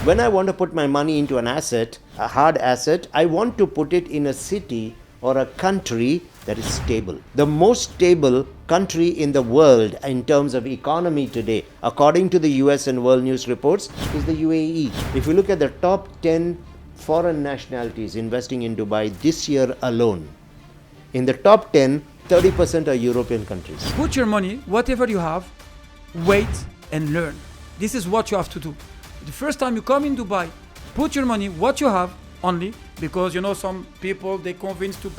When I want to put my money into an asset, a hard asset, I want to put it in a city or a country that is stable. The most stable country in the world in terms of economy today, according to the US and World News reports, is the UAE. If you look at the top 10 foreign nationalities investing in Dubai this year alone, in the top 10, 30% are European countries. Put your money, whatever you have, wait and learn. This is what you have to do. The first time you come in Dubai, put your money, what you have only, because you know some people, they convinced to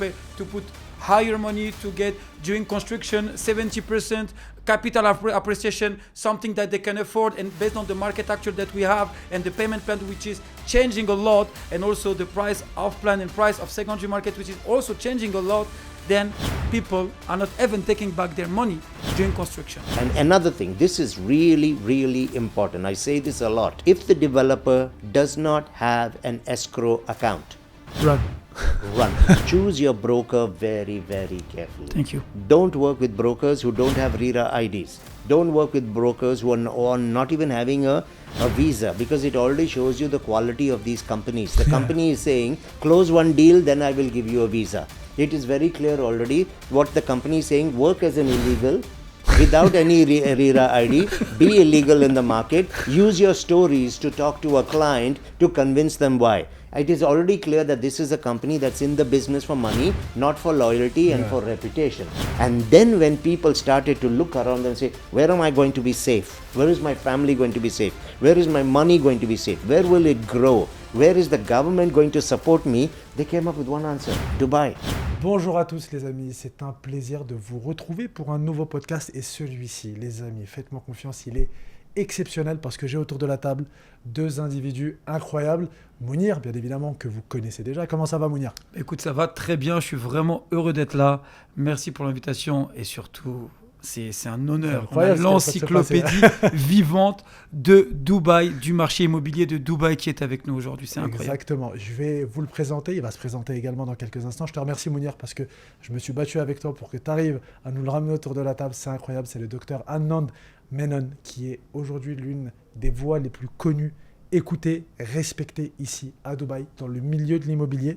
put higher money to get during construction 70% capital appreciation, something that they can afford, and based on the market actual that we have and the payment plan which is changing a lot, and also the price of plan and price of secondary market which is also changing a lot, then people are not even taking back their money during construction. And another thing, this is really, really important. I say this a lot. If the developer does not have an escrow account, Run. Choose your broker very, very carefully. Thank you. Don't work with brokers who don't have RERA IDs. Don't work with brokers who are not even having a visa, because it already shows you the quality of these companies. The company is saying, close one deal, then I will give you a visa. It is very clear already what the company is saying. Work as an illegal without any RERA ID, be illegal in the market, use your stories to talk to a client to convince them why. It is already clear that this is a company that's in the business for money, not for loyalty and for reputation. And then when people started to look around and say, where am I going to be safe? Where is my family going to be safe? Where is my money going to be safe? Where will it grow? Where is the government going to support me? They came up with one answer, Dubai. Bonjour à tous les amis, c'est un plaisir de vous retrouver pour un nouveau podcast, et celui-ci, les amis, faites-moi confiance, il est exceptionnel parce que j'ai autour de la table deux individus incroyables. Mounir, bien évidemment, que vous connaissez déjà. Comment ça va, Mounir? Écoute, ça va très bien, je suis vraiment heureux d'être là. Merci pour l'invitation et surtout, c'est un honneur. On a l'encyclopédie vivante de Dubaï, du marché immobilier de Dubaï qui est avec nous aujourd'hui. C'est incroyable. Exactement. Je vais vous le présenter. Il va se présenter également dans quelques instants. Je te remercie, Mounir, parce que je me suis battu avec toi pour que tu arrives à nous le ramener autour de la table. C'est incroyable. C'est le Dr Anand qui est aujourd'hui l'une des voix les plus connues, écoutées, respectées ici à Dubaï, dans le milieu de l'immobilier.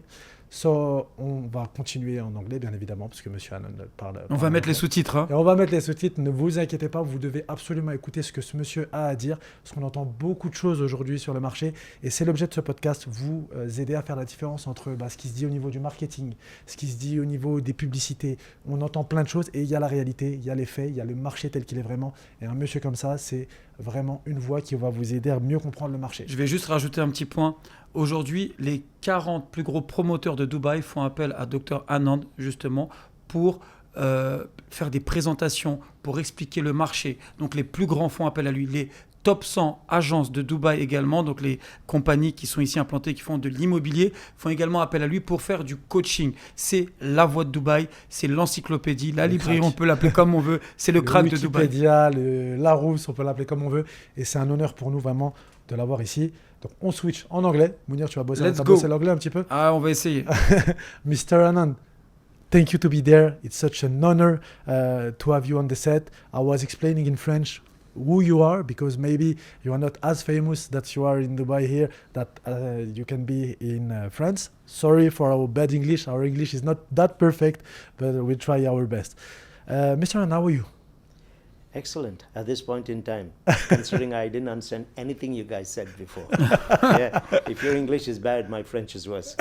So, on va continuer en anglais, bien évidemment, parce que Monsieur Anand parle. On va mettre les sous-titres. Hein. Et on va mettre les sous-titres. Ne vous inquiétez pas, vous devez absolument écouter ce que ce monsieur a à dire, parce qu'on entend beaucoup de choses aujourd'hui sur le marché. Et c'est l'objet de ce podcast, vous aider à faire la différence entre ce qui se dit au niveau du marketing, ce qui se dit au niveau des publicités. On entend plein de choses et il y a la réalité, il y a les faits, il y a le marché tel qu'il est vraiment. Et un monsieur comme ça, c'est vraiment une voix qui va vous aider à mieux comprendre le marché. Je vais juste rajouter un petit point. Aujourd'hui, les 40 plus gros promoteurs de Dubaï font appel à Dr Anand justement pour faire des présentations, pour expliquer le marché. Donc les plus grands font appel à lui. Les top 100 agences de Dubaï également, donc les compagnies qui sont ici implantées, qui font de l'immobilier, font également appel à lui pour faire du coaching. C'est la voix de Dubaï, c'est l'encyclopédie, la librairie, on peut l'appeler comme on veut, c'est le crack de Dubaï. Wikipédia, Larousse, on peut l'appeler comme on veut. Et c'est un honneur pour nous vraiment de l'avoir ici. Donc on switch en anglais. Mounir, tu vas bosser l'anglais un petit peu? Ah, on va essayer. Mr. Anand, thank you to be there. It's such an honor to have you on the set. I was explaining in French who you are, because maybe you are not as famous that you are in Dubai here, that you can be in France. Sorry for our bad English. Our English is not that perfect, but we try our best. Mr. Anand, how are you? Excellent at this point in time, considering I didn't understand anything you guys said before. Yeah, if your English is bad, my French is worse.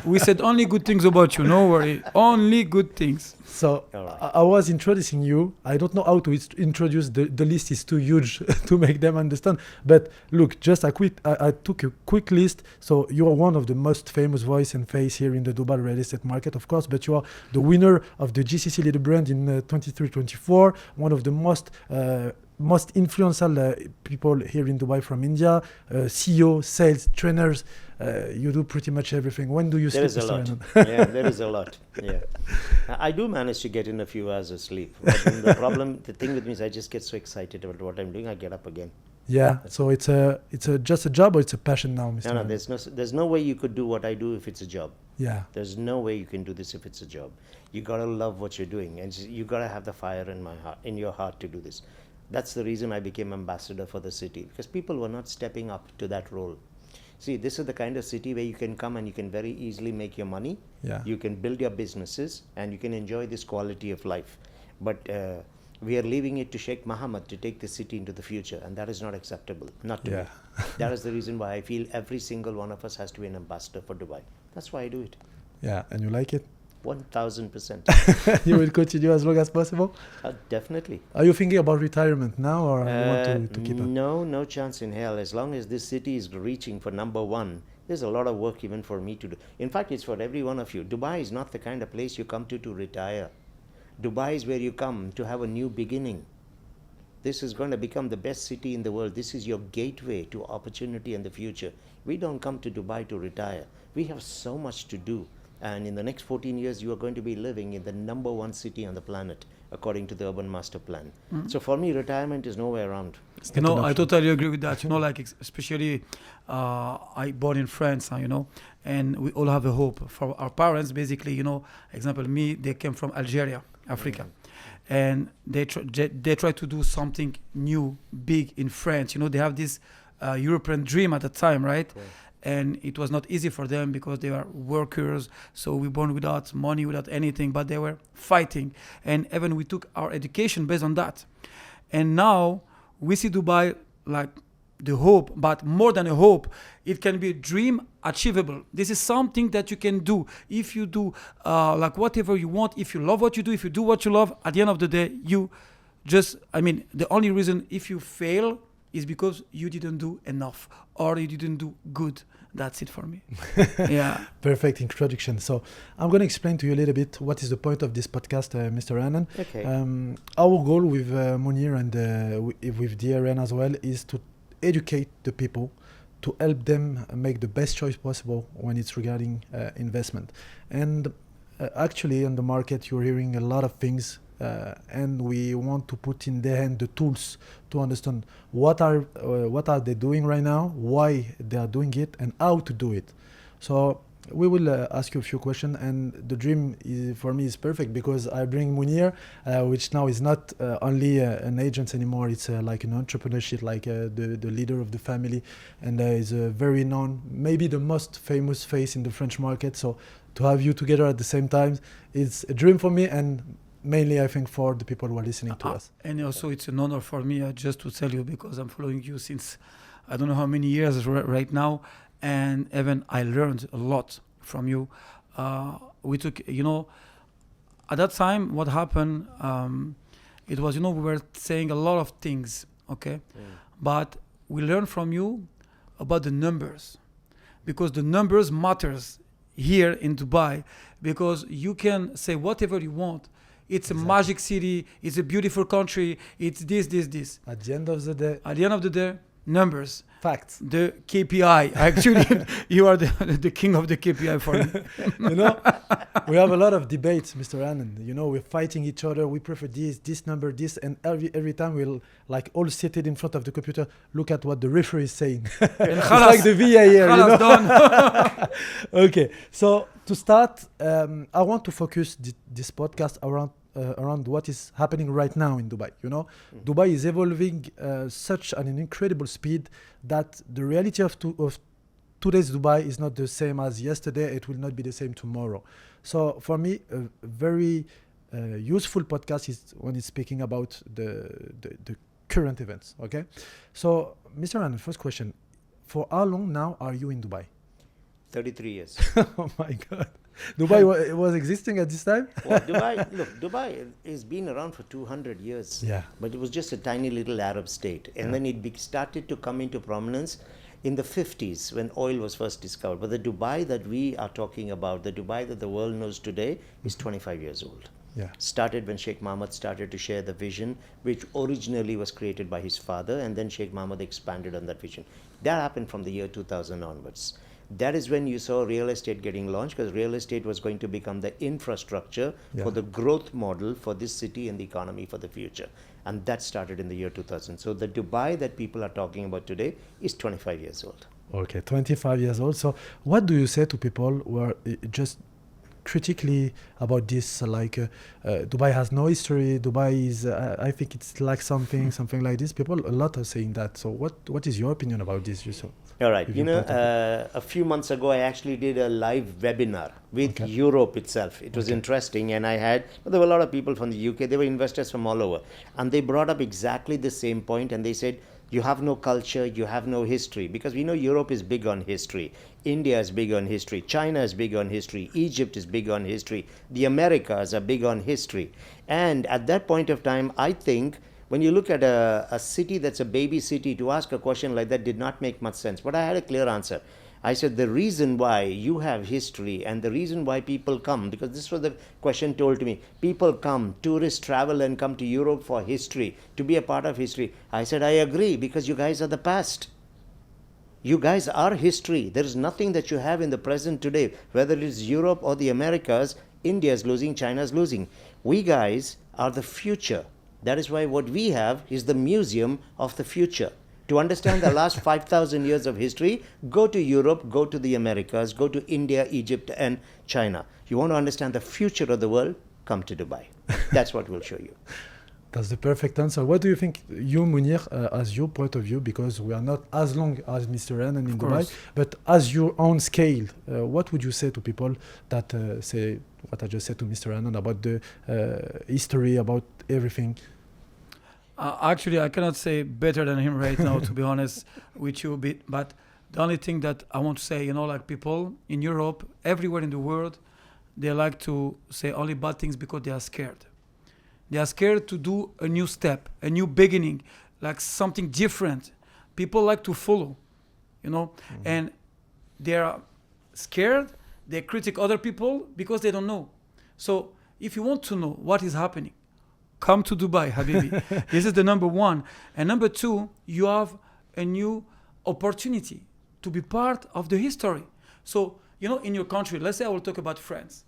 We said only good things about you, no worry. Only good things. So right. I was introducing you. I don't know how to introduce. The list is too huge to make them understand. But look, I took a quick list. So you are one of the most famous voice and face here in the Dubai real estate market, of course. But you are the winner of the GCC Leader Brand in 23-24. One of the most influential people here in Dubai from India. CEO, sales, trainers. You do pretty much everything. When do you sleep? There is a lot. Yeah, there is a lot. Yeah, I do manage to get in a few hours of sleep. But the thing with me is I just get so excited about what I'm doing, I get up again. Yeah. So it's just a job, or it's a passion now, Mr. No, there's no way you could do what I do if it's a job. Yeah. There's no way you can do this if it's a job. You gotta love what you're doing, and you gotta have the fire in your heart to do this. That's the reason I became ambassador for the city, because people were not stepping up to that role. See, this is the kind of city where you can come and you can very easily make your money. Yeah. You can build your businesses and you can enjoy this quality of life. But we are leaving it to Sheikh Mohammed to take the city into the future, and that is not acceptable. Not to me. That is the reason why I feel every single one of us has to be an ambassador for Dubai. That's why I do it. Yeah, and you like it? 1000%. You will continue as long as possible? Definitely. Are you thinking about retirement now, or you want to keep it? No chance in hell. As long as this city is reaching for number one, there's a lot of work even for me to do. In fact, it's for every one of you. Dubai is not the kind of place you come to retire. Dubai is where you come to have a new beginning. This is going to become the best city in the world. This is your gateway to opportunity and the future. We don't come to Dubai to retire. We have so much to do. And in the next 14 years, you are going to be living in the number one city on the planet, according to the urban master plan. So for me, retirement is nowhere around. You know, I totally agree with that. You know, like especially I born in France, you know, and we all have a hope for our parents. Basically, you know, example me, they came from Algeria, Africa, and they try to do something new, big in France. You know, they have this European dream at the time, right? Yeah. And it was not easy for them because they are workers. So we born without money, without anything, but they were fighting. And even we took our education based on that. And now we see Dubai like the hope, but more than a hope, it can be a dream achievable. This is something that you can do if you do like whatever you want, if you love what you do, if you do what you love, at the end of the day, you just, I mean, the only reason if you fail is because you didn't do enough or you didn't do good. That's it for me. Yeah. Perfect introduction. So I'm going to explain to you a little bit what is the point of this podcast, Mr. Anand. Okay. Our goal with Munir and with DRN as well is to educate the people, to help them make the best choice possible when it's regarding investment. And actually on the market, you're hearing a lot of things and we want to put in their hand the tools to understand what are they doing right now, why they are doing it, and how to do it. So we will ask you a few questions, and the dream for me is perfect because I bring Munir, which now is not only an agent anymore. It's like an entrepreneurship, like the leader of the family, and is a very known, maybe the most famous face in the French market. So to have you together at the same time, it's a dream for me, and mainly I think for the people who are listening to us. And also it's an honor for me just to tell you, because I'm following you since I don't know how many years right now, and even I learned a lot from you. We took, you know, at that time what happened, it was, you know, we were saying a lot of things, okay? But we learned from you about the numbers, because the numbers matters here in Dubai, because you can say whatever you want. It's a magic city. It's a beautiful country. It's this. At the end of the day, numbers. Facts. The KPI. Actually, you are the king of the KPI for me. You know, we have a lot of debates, Mr. Anand. You know, we're fighting each other. We prefer this number, this, and every time we'll like all seated in front of the computer, look at what the referee is saying. It's like the VAR, you know? Done. Okay, so to start, I want to focus this podcast around what is happening right now in Dubai. You know, Dubai is evolving such an incredible speed that the reality of today's Dubai is not the same as yesterday. It will not be the same tomorrow. So for me, a very useful podcast is when it's speaking about the current events. Okay, so Mr. Anand, first question: for how long now are you in Dubai? 33 years. Oh my God. Dubai was existing at this time? Well, Dubai has been around for 200 years. Yeah. But it was just a tiny little Arab state. And then it started to come into prominence in the 50s when oil was first discovered. But the Dubai that we are talking about, the Dubai that the world knows today, is 25 years old. Yeah. Started when Sheikh Mohammed started to share the vision, which originally was created by his father, and then Sheikh Mohammed expanded on that vision. That happened from the year 2000 onwards. That is when you saw real estate getting launched, because real estate was going to become the infrastructure for the growth model for this city and the economy for the future. And that started in the year 2000. So the Dubai that people are talking about today is 25 years old. Okay, 25 years old. So what do you say to people who are just critically about this. Dubai has no history. Dubai is, I think it's like something like this. People a lot are saying that. So what is your opinion about this, Yusuf? All right. A few months ago, I actually did a live webinar with Europe itself. It was interesting, and there were a lot of people from the UK. They were investors from all over, and they brought up exactly the same point, and they said, you have no culture, you have no history, because we know Europe is big on history. India is big on history. China is big on history. Egypt is big on history. The Americas are big on history. And at that point of time, I think when you look at a city that's a baby city, to ask a question like that did not make much sense. But I had a clear answer. I said the reason why you have history and the reason why people come, because this was the question told to me, people come, tourists travel and come to Europe for history, to be a part of history. I said, I agree, because you guys are the past. You guys are history. There is nothing that you have in the present today, whether it is Europe or the Americas. India is losing, China is losing. We guys are the future. That is why what we have is the museum of the future. To understand the last 5,000 years of history, go to Europe, go to the Americas, go to India, Egypt, and China. You want to understand the future of the world? Come to Dubai. That's what we'll show you. That's the perfect answer. What do you think, you, Munir, as your point of view, because we are not as long as Mr. Anand in Dubai, but as your own scale, what would you say to people that say what I just said to Mr. Anand about the history, about everything? Actually, I cannot say better than him right now, to be honest with you. But the only thing that I want to say, like people in Europe, everywhere in the world, they like to say only bad things because they are scared. They are scared to do a new step, a new beginning, like something different. People like to follow, and they are scared. They critique other people because they don't know. So if you want to know what is happening, come to Dubai, Habibi. This is the number one. And number two, you have a new opportunity to be part of the history. So, in your country, let's say I will talk about France.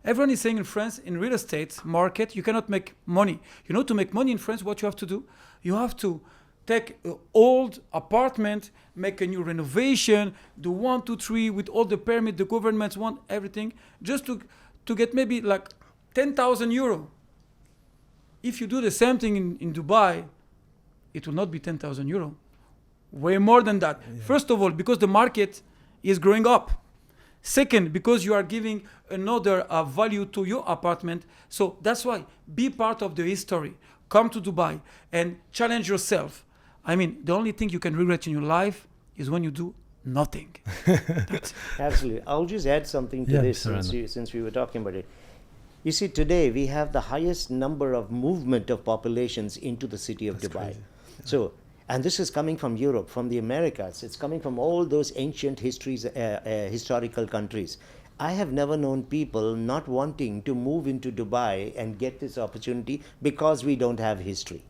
Everyone is saying in France, in real estate market, you cannot make money. To make money in France, what you have to do? You have to take an old apartment, make a new renovation, do 1, 2, 3 with all the permit, the governments want everything, just to get maybe like 10,000 euro. If you do the same thing in Dubai, it will not be 10,000 euro. Way more than that. Yeah. First of all, because the market is growing up. Second, because you are giving another value to your apartment. So that's why, be part of the history. Come to Dubai and challenge yourself. The only thing you can regret in your life is when you do nothing. Absolutely. I'll just add something to this since we were talking about it. You see, today we have the highest number of movement of populations into the city of Dubai. So, and this is coming from Europe, from the Americas. It's coming from all those ancient historical countries. I have never known people not wanting to move into Dubai and get this opportunity because we don't have history.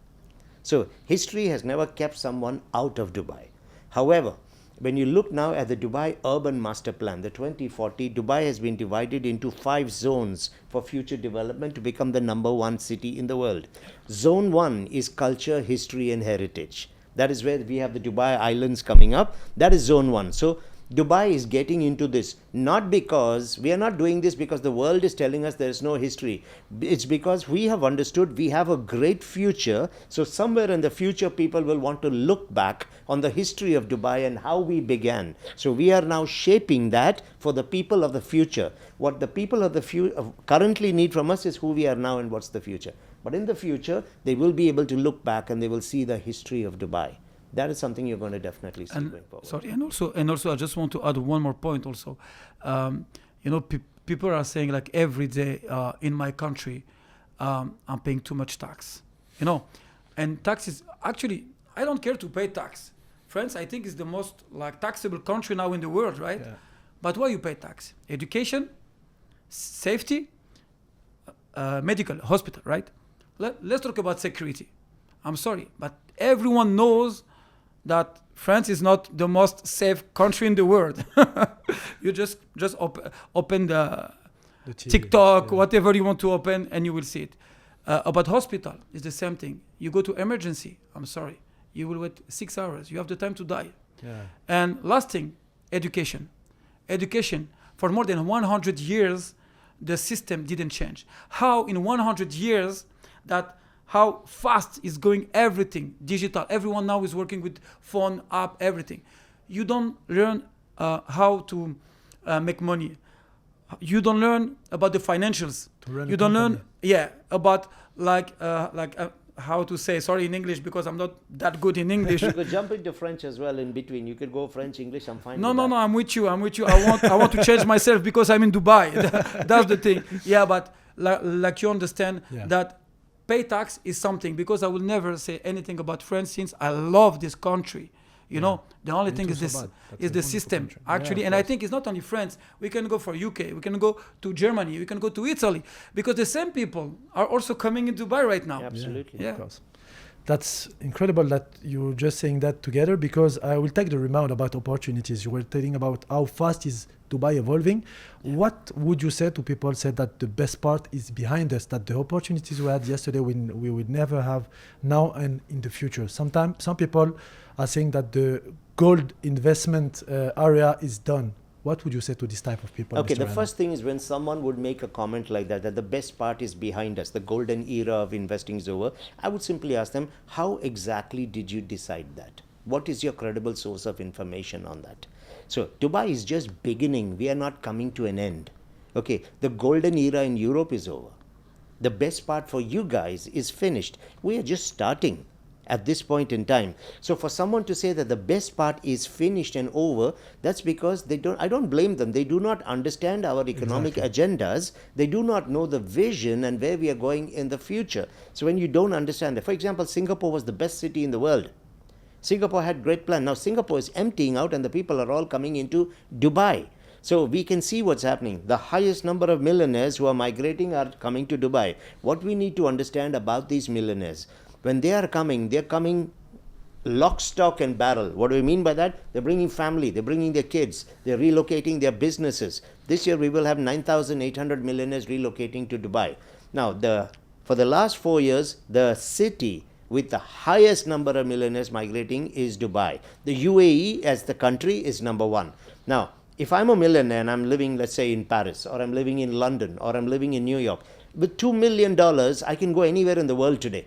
So, history has never kept someone out of Dubai. However, when you look now at the Dubai Urban Master Plan, the 2040, Dubai has been divided into 5 zones for future development to become the number 1 city in the world. Zone 1 is culture, history, and heritage. That is where we have the Dubai Islands coming up. That is Zone 1. So Dubai is getting into this, not because we are not doing this because the world is telling us there is no history. It's because we have understood we have a great future. So somewhere in the future, people will want to look back on the history of Dubai and how we began. So we are now shaping that for the people of the future. What the people of the future currently need from us is who we are now and what's the future. But in the future, they will be able to look back and they will see the history of Dubai. That is something you're going to definitely see going forward. Sorry, and also, I just want to add one more point. Also, people are saying like every day in my country, I'm paying too much tax. And taxes. Actually, I don't care to pay tax. France, I think, is the most taxable country now in the world, right? Yeah. But why you pay tax? Education, safety, medical, hospital, right? Let's talk about security. I'm sorry, but everyone knows that France is not the most safe country in the world. You just open the TikTok, whatever you want to open, and you will see it. About hospital, it's the same thing. You go to emergency, I'm sorry, you will wait 6 hours. You have the time to die. Yeah. And last thing, education. Education. For more than 100 years, the system didn't change. How in 100 years that how fast is going everything digital. Everyone now is working with phone, app, everything. You don't learn how to make money. You don't learn about the financials. You don't learn, about how to say, sorry in English because I'm not that good in English. You could jump into French as well in between. You could go French, English, I'm fine. No, with that. I'm with you. I want to change myself because I'm in Dubai. That's the thing. Yeah, but like you understand that pay tax is something, because I will never say anything about France since I love this country. You know, the only thing is this is the system actually, and I think it's not only France. We can go for UK, we can go to Germany, we can go to Italy, because the same people are also coming in Dubai right now. Absolutely. Of course. That's incredible that you're just saying that together, because I will take the rebound about opportunities. You were telling about how fast is Dubai evolving. What would you say to people said that the best part is behind us, that the opportunities we had yesterday we would never have now and in the future? Sometimes some people are saying that the gold investment area is done. What would you say to this type of people? Okay, Mr. the Anand? first thing is when someone would make a comment like that, that the best part is behind us, the golden era of investing is over, I would simply ask them, how exactly did you decide that? What is your credible source of information on that? So Dubai is just beginning. We are not coming to an end. Okay, the golden era in Europe is over. The best part for you guys is finished. We are just starting at this point in time. So for someone to say that the best part is finished and over, that's because I don't blame them. They do not understand our economic agendas. They do not know the vision and where we are going in the future. So when you don't understand that, for example, Singapore was the best city in the world. Singapore had great plan. Now Singapore is emptying out and the people are all coming into Dubai. So we can see what's happening. The highest number of millionaires who are migrating are coming to Dubai. What we need to understand about these millionaires, when they're coming lock, stock and barrel. What do we mean by that? They're bringing family, they're bringing their kids, they're relocating their businesses. This year we will have 9,800 millionaires relocating to Dubai. Now, for the last 4 years, the city with the highest number of millionaires migrating is Dubai. The UAE as the country is number one. Now, if I'm a millionaire and I'm living, let's say, in Paris, or I'm living in London, or I'm living in New York, with $2 million, I can go anywhere in the world today,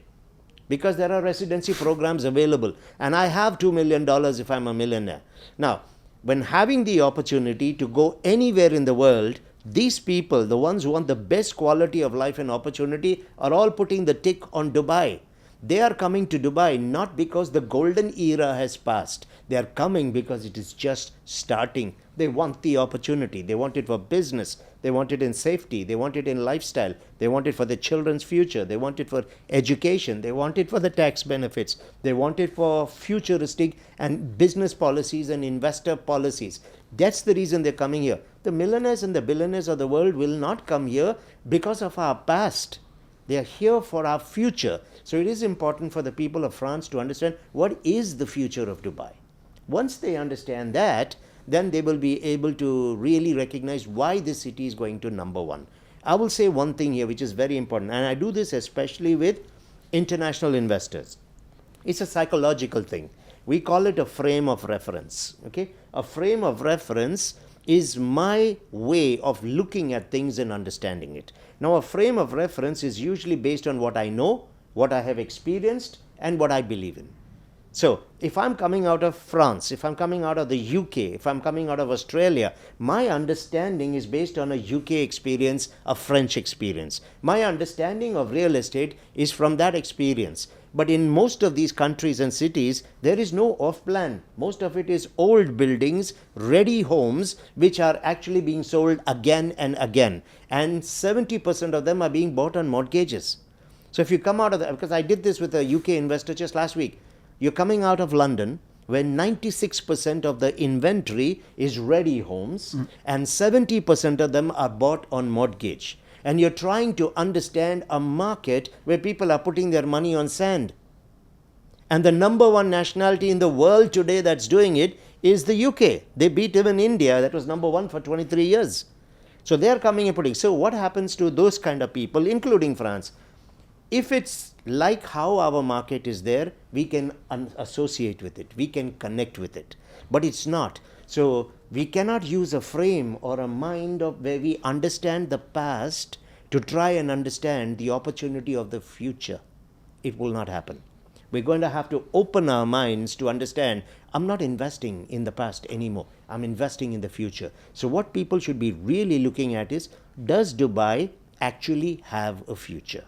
because there are residency programs available, and I have $2 million if I'm a millionaire. Now, when having the opportunity to go anywhere in the world, these people, the ones who want the best quality of life and opportunity, are all putting the tick on Dubai. They are coming to Dubai not because the golden era has passed. They are coming because it is just starting. They want the opportunity. They want it for business. They want it in safety. They want it in lifestyle. They want it for their children's future. They want it for education. They want it for the tax benefits. They want it for futuristic and business policies and investor policies. That's the reason they're coming here. The millionaires and the billionaires of the world will not come here because of our past. They are here for our future. So it is important for the people of France to understand what is the future of Dubai. Once they understand that, then they will be able to really recognize why this city is going to number one. I will say one thing here which is very important, and I do this especially with international investors. It's a psychological thing. We call it a frame of reference. Okay? A frame of reference is my way of looking at things and understanding it. Now, a frame of reference is usually based on what I know, what I have experienced, and what I believe in. So, if I'm coming out of France, if I'm coming out of the UK, if I'm coming out of Australia, my understanding is based on a UK experience, a French experience. My understanding of real estate is from that experience. But in most of these countries and cities, there is no off-plan. Most of it is old buildings, ready homes, which are actually being sold again and again. And 70% of them are being bought on mortgages. So if you come out of that, because I did this with a UK investor just last week, you're coming out of London where 96% of the inventory is ready homes and 70% of them are bought on mortgage. And you're trying to understand a market where people are putting their money on sand. And the number one nationality in the world today that's doing it is the UK. They beat even India, that was number one for 23 years. So they're coming and putting. So what happens to those kind of people, including France? If it's like how our market is there, we can associate with it, we can connect with it, but it's not. So We cannot use a frame or a mind of where we understand the past to try and understand the opportunity of the future. It will not happen. We're going to have to open our minds to understand, I'm not investing in the past anymore. I'm investing in the future. So what people should be really looking at is, does Dubai actually have a future?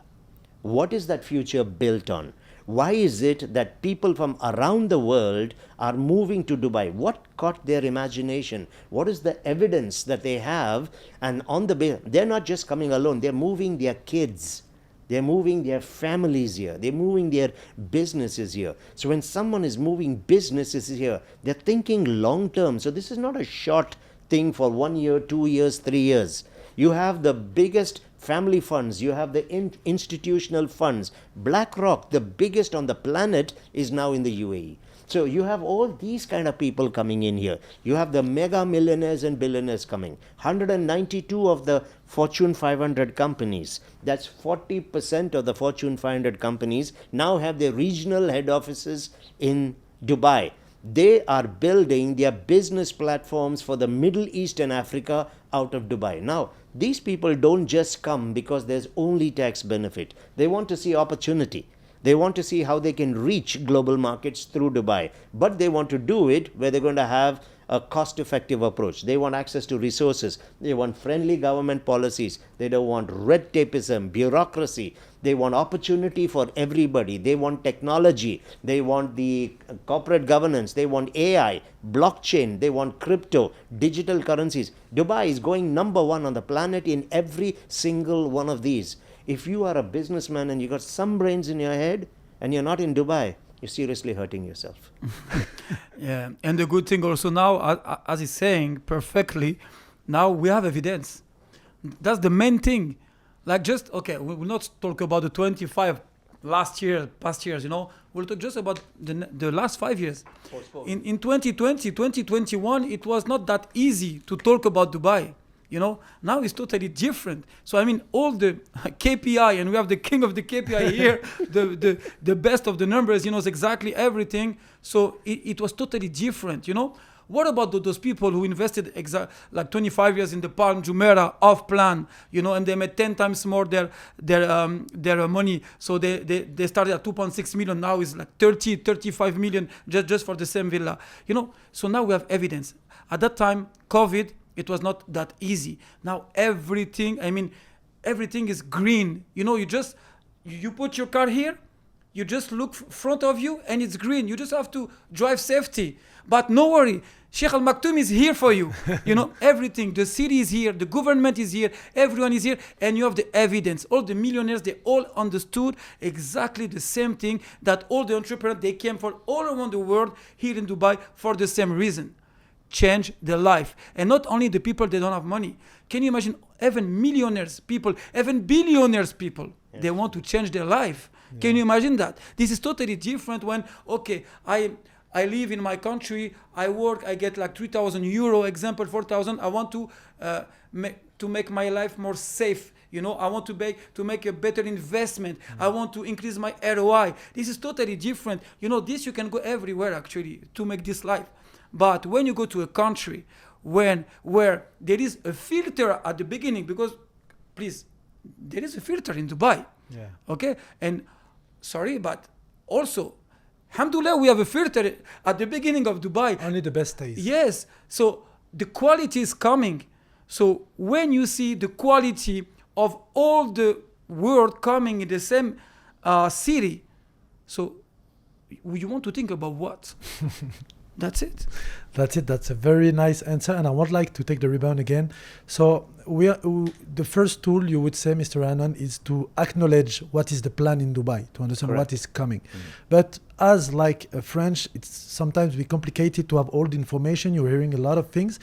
What is that future built on? Why is it that people from around the world are moving to Dubai? What caught their imagination? What is the evidence that they have? And they're not just coming alone, they're moving their kids. They're moving their families here. They're moving their businesses here. So when someone is moving businesses here, they're thinking long term. So this is not a short thing for 1 year, 2 years, 3 years. You have the biggest family funds. You have the institutional funds. BlackRock, the biggest on the planet, is now in the UAE. So you have all these kind of people coming in here. You have the mega millionaires and billionaires coming. 192 of the Fortune 500 companies, that's 40% of the Fortune 500 companies, now have their regional head offices in Dubai. They are building their business platforms for the Middle East and Africa out of Dubai. Now, these people don't just come because there's only tax benefit. They want to see opportunity. They want to see how they can reach global markets through Dubai. But they want to do it where they're going to have a cost-effective approach. They want access to resources. They want friendly government policies. They don't want red tapeism, bureaucracy. They want opportunity for everybody. They want technology. They want the corporate governance. They want AI, blockchain. They want crypto, digital currencies. Dubai is going number one on the planet in every single one of these. If you are a businessman and you got some brains in your head and you're not in Dubai, you're seriously hurting yourself. Yeah, and the good thing also now, as he's saying perfectly, now we have evidence. That's the main thing. Like just, okay, we will not talk about the 25 past years, you know. We'll talk just about the last 5 years. In 2020, 2021, it was not that easy to talk about Dubai. You know, now it's totally different. So I mean, all the KPI, and we have the king of the KPI here, the best of the numbers. He knows exactly everything. So it was totally different. You know, what about those people who invested like 25 years in the Palm Jumeirah off plan? You know, and they made 10 times more their money. So they started at 2.6 million. Now it's like 35 million just for the same villa. You know, so now we have evidence. At that time, COVID. It was not that easy. Now everything is green. You know, you put your car here, you just look front of you and it's green. You just have to drive safety. But no worry, Sheikh Al Maktoum is here for you. You know, everything, the city is here, the government is here, everyone is here, and you have the evidence. All the millionaires, they all understood exactly the same thing, that all the entrepreneurs, they came from all around the world here in Dubai for the same reason. Change their life. And not only the people that don't have money. Can you imagine even millionaires people, even billionaires people, yes, they want to change their life. Yeah. Can you imagine that? This is totally different when, okay, I live in my country, I work, I get like 3,000 euro, example 4,000. I want to make my life more safe. You know, I want to make a better investment. I want to increase my ROI. This is totally different. You know, this you can go everywhere actually to make this life. But when you go to a country where there is a filter at the beginning, because please, there is a filter in Dubai. Yeah. Okay? And sorry, but also, alhamdulillah, we have a filter at the beginning of Dubai. Only the best days. Yes. So the quality is coming. So when you see the quality of all the world coming in the same city, so you want to think about what? That's it. That's a very nice answer, and I would like to take the rebound again. So the first tool you would say, Mr. Anand, is to acknowledge what is the plan in Dubai, to understand Correct. What is coming. Mm-hmm. But as like a French, it's sometimes be complicated to have all the information. You're hearing a lot of things.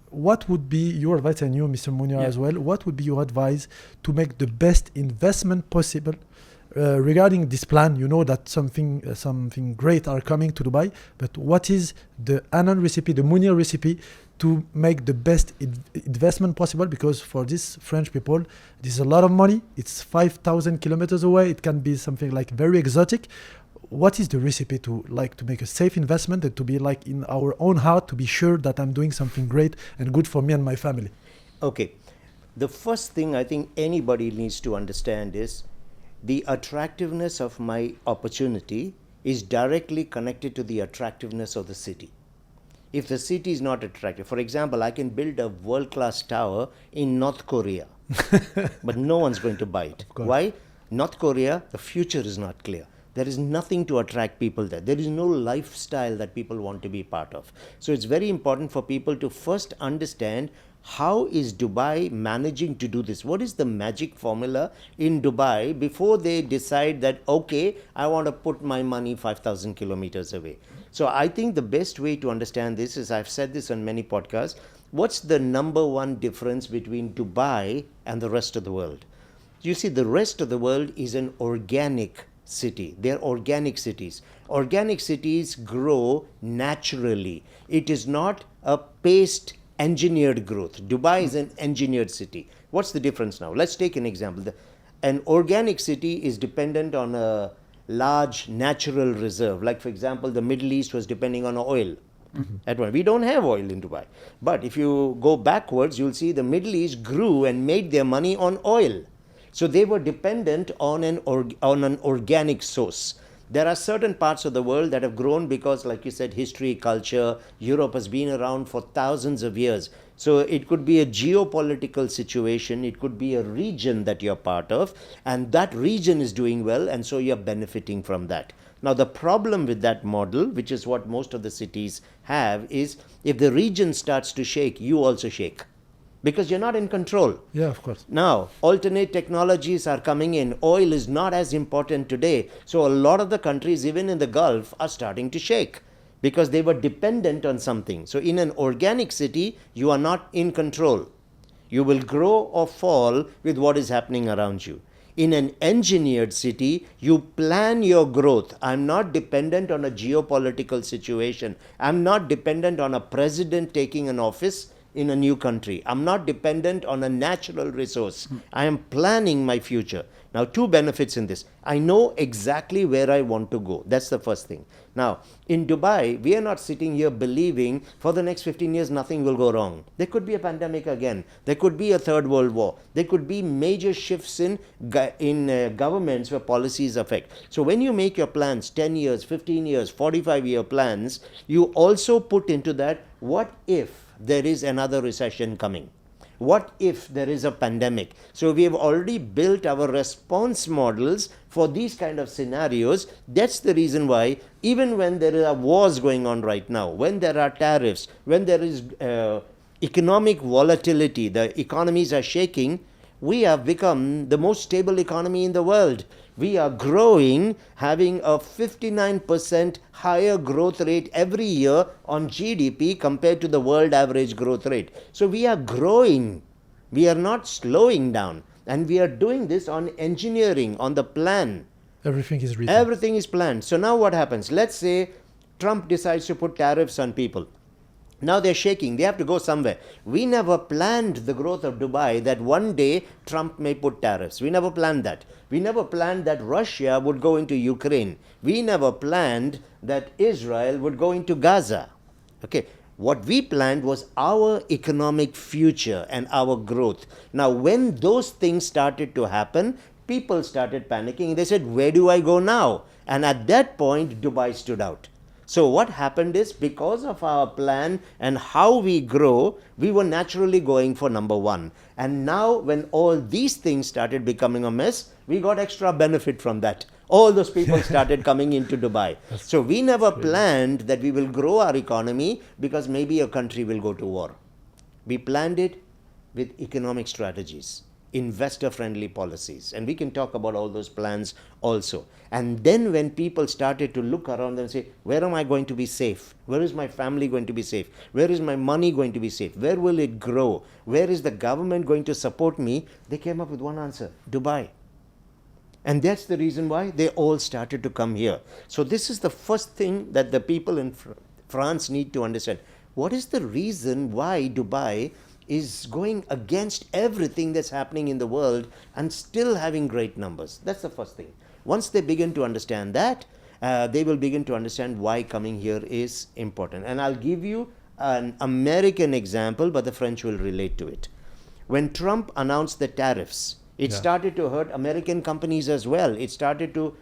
What would be your advice, and you, Mr. Munir, as well, what would be your advice to make the best investment possible regarding this plan? You know that something great are coming to Dubai, but what is the Anand recipe, the Munir recipe, to make the best investment possible? Because for these French people, this is a lot of money. It's 5,000 kilometers away. It can be something like very exotic. what is the recipe to make a safe investment and to be like in our own heart, to be sure that I'm doing something great and good for me and my family? Okay. The first thing I think anybody needs to understand is the attractiveness of my opportunity is directly connected to the attractiveness of the city. If the city is not attractive, for example, I can build a world-class tower in North Korea, but no one's going to buy it. Why? North Korea, the future is not clear. There is nothing to attract people there. There is no lifestyle that people want to be part of. So it's very important for people to first understand, how is Dubai managing to do this? What is the magic formula in Dubai before they decide that, okay, I want to put my money 5,000 kilometers away? So I think the best way to understand this is, I've said this on many podcasts, what's the number one difference between Dubai and the rest of the world? You see, the rest of the world is an organic city. They're organic cities. Organic cities grow naturally. It is not a paced, engineered growth. Dubai is an engineered city. What's the difference now? Let's take an example. An organic city is dependent on a large natural reserve. Like, for example, the Middle East was depending on oil. At one, we don't have oil in Dubai. But if you go backwards, you'll see the Middle East grew and made their money on oil. So they were dependent on an organic source. There are certain parts of the world that have grown because, like you said, history, culture. Europe has been around for thousands of years. So it could be a geopolitical situation, it could be a region that you're part of, and that region is doing well, and so you're benefiting from that. Now, the problem with that model, which is what most of the cities have, is if the region starts to shake, you also shake, because you're not in control. Yeah, of course. Now, alternate technologies are coming in. Oil is not as important today. So a lot of the countries, even in the Gulf, are starting to shake because they were dependent on something. So in an organic city, you are not in control. You will grow or fall with what is happening around you. In an engineered city, you plan your growth. I'm not dependent on a geopolitical situation. I'm not dependent on a president taking an office in a new country. I'm not dependent on a natural resource. I am planning my future. Now, two benefits in this. I know exactly where I want to go. That's the first thing. Now, in Dubai, we are not sitting here believing for the next 15 years nothing will go wrong. There could be a pandemic again. There could be a third world war. There could be major shifts in governments where policies affect. So when you make your plans, 10 years, 15 years, 45-year plans, you also put into that, what if there is another recession coming? What if there is a pandemic? So we have already built our response models for these kind of scenarios. That's the reason why even when there are wars going on right now, when there are tariffs, when there is economic volatility, the economies are shaking, we have become the most stable economy in the world. We are growing, having a 59% higher growth rate every year on GDP compared to the world average growth rate. So we are growing. We are not slowing down. And we are doing this on engineering, on the plan. Everything is written. Everything is planned. So now what happens? Let's say Trump decides to put tariffs on people. Now they're shaking. They have to go somewhere. We never planned the growth of Dubai that one day Trump may put tariffs. We never planned that. We never planned that Russia would go into Ukraine. We never planned that Israel would go into Gaza. Okay. What we planned was our economic future and our growth. Now, when those things started to happen, people started panicking. They said, where do I go now? And at that point, Dubai stood out. So what happened is, because of our plan and how we grow, we were naturally going for number one. And now when all these things started becoming a mess, we got extra benefit from that. All those people started coming into Dubai. So we never planned that we will grow our economy because maybe a country will go to war. We planned it with economic strategies, investor-friendly policies, and we can talk about all those plans also. And then when people started to look around and say, where am I going to be safe? Where is my family going to be safe? Where is my money going to be safe? Where will it grow? Where is the government going to support me? They came up with one answer: Dubai. And that's the reason why they all started to come here. So this is the first thing that the people in France need to understand. What is the reason why Dubai is going against everything that's happening in the world and still having great numbers? That's the first thing. Once they begin to understand that, they will begin to understand why coming here is important. And I'll give you an American example, but the French will relate to it. When Trump announced the tariffs, it started to hurt American companies as well. It started to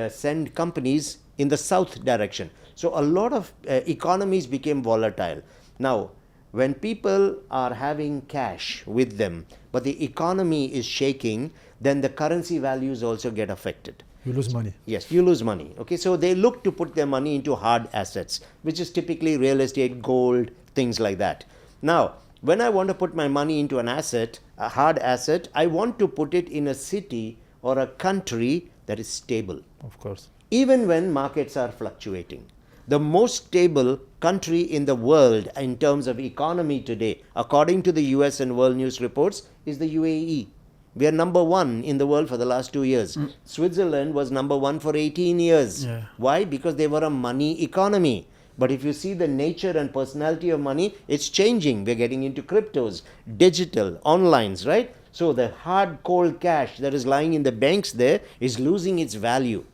send companies in the south direction. So a lot of economies became volatile. Now, when people are having cash with them, but the economy is shaking, then the currency values also get affected. You lose money. Yes, you lose money. Okay, so they look to put their money into hard assets, which is typically real estate, gold, things like that. Now, when I want to put my money into an asset, a hard asset, I want to put it in a city or a country that is stable. Of course. Even when markets are fluctuating. The most stable country in the world in terms of economy today, according to the US and World News reports, is the UAE. We are number one in the world for the last 2 years. Switzerland was number one for 18 years. Yeah. Why? Because they were a money economy. But if you see the nature and personality of money, it's changing. We're getting into cryptos, digital, onlines, right? So the hard, cold cash that is lying in the banks there is losing its value.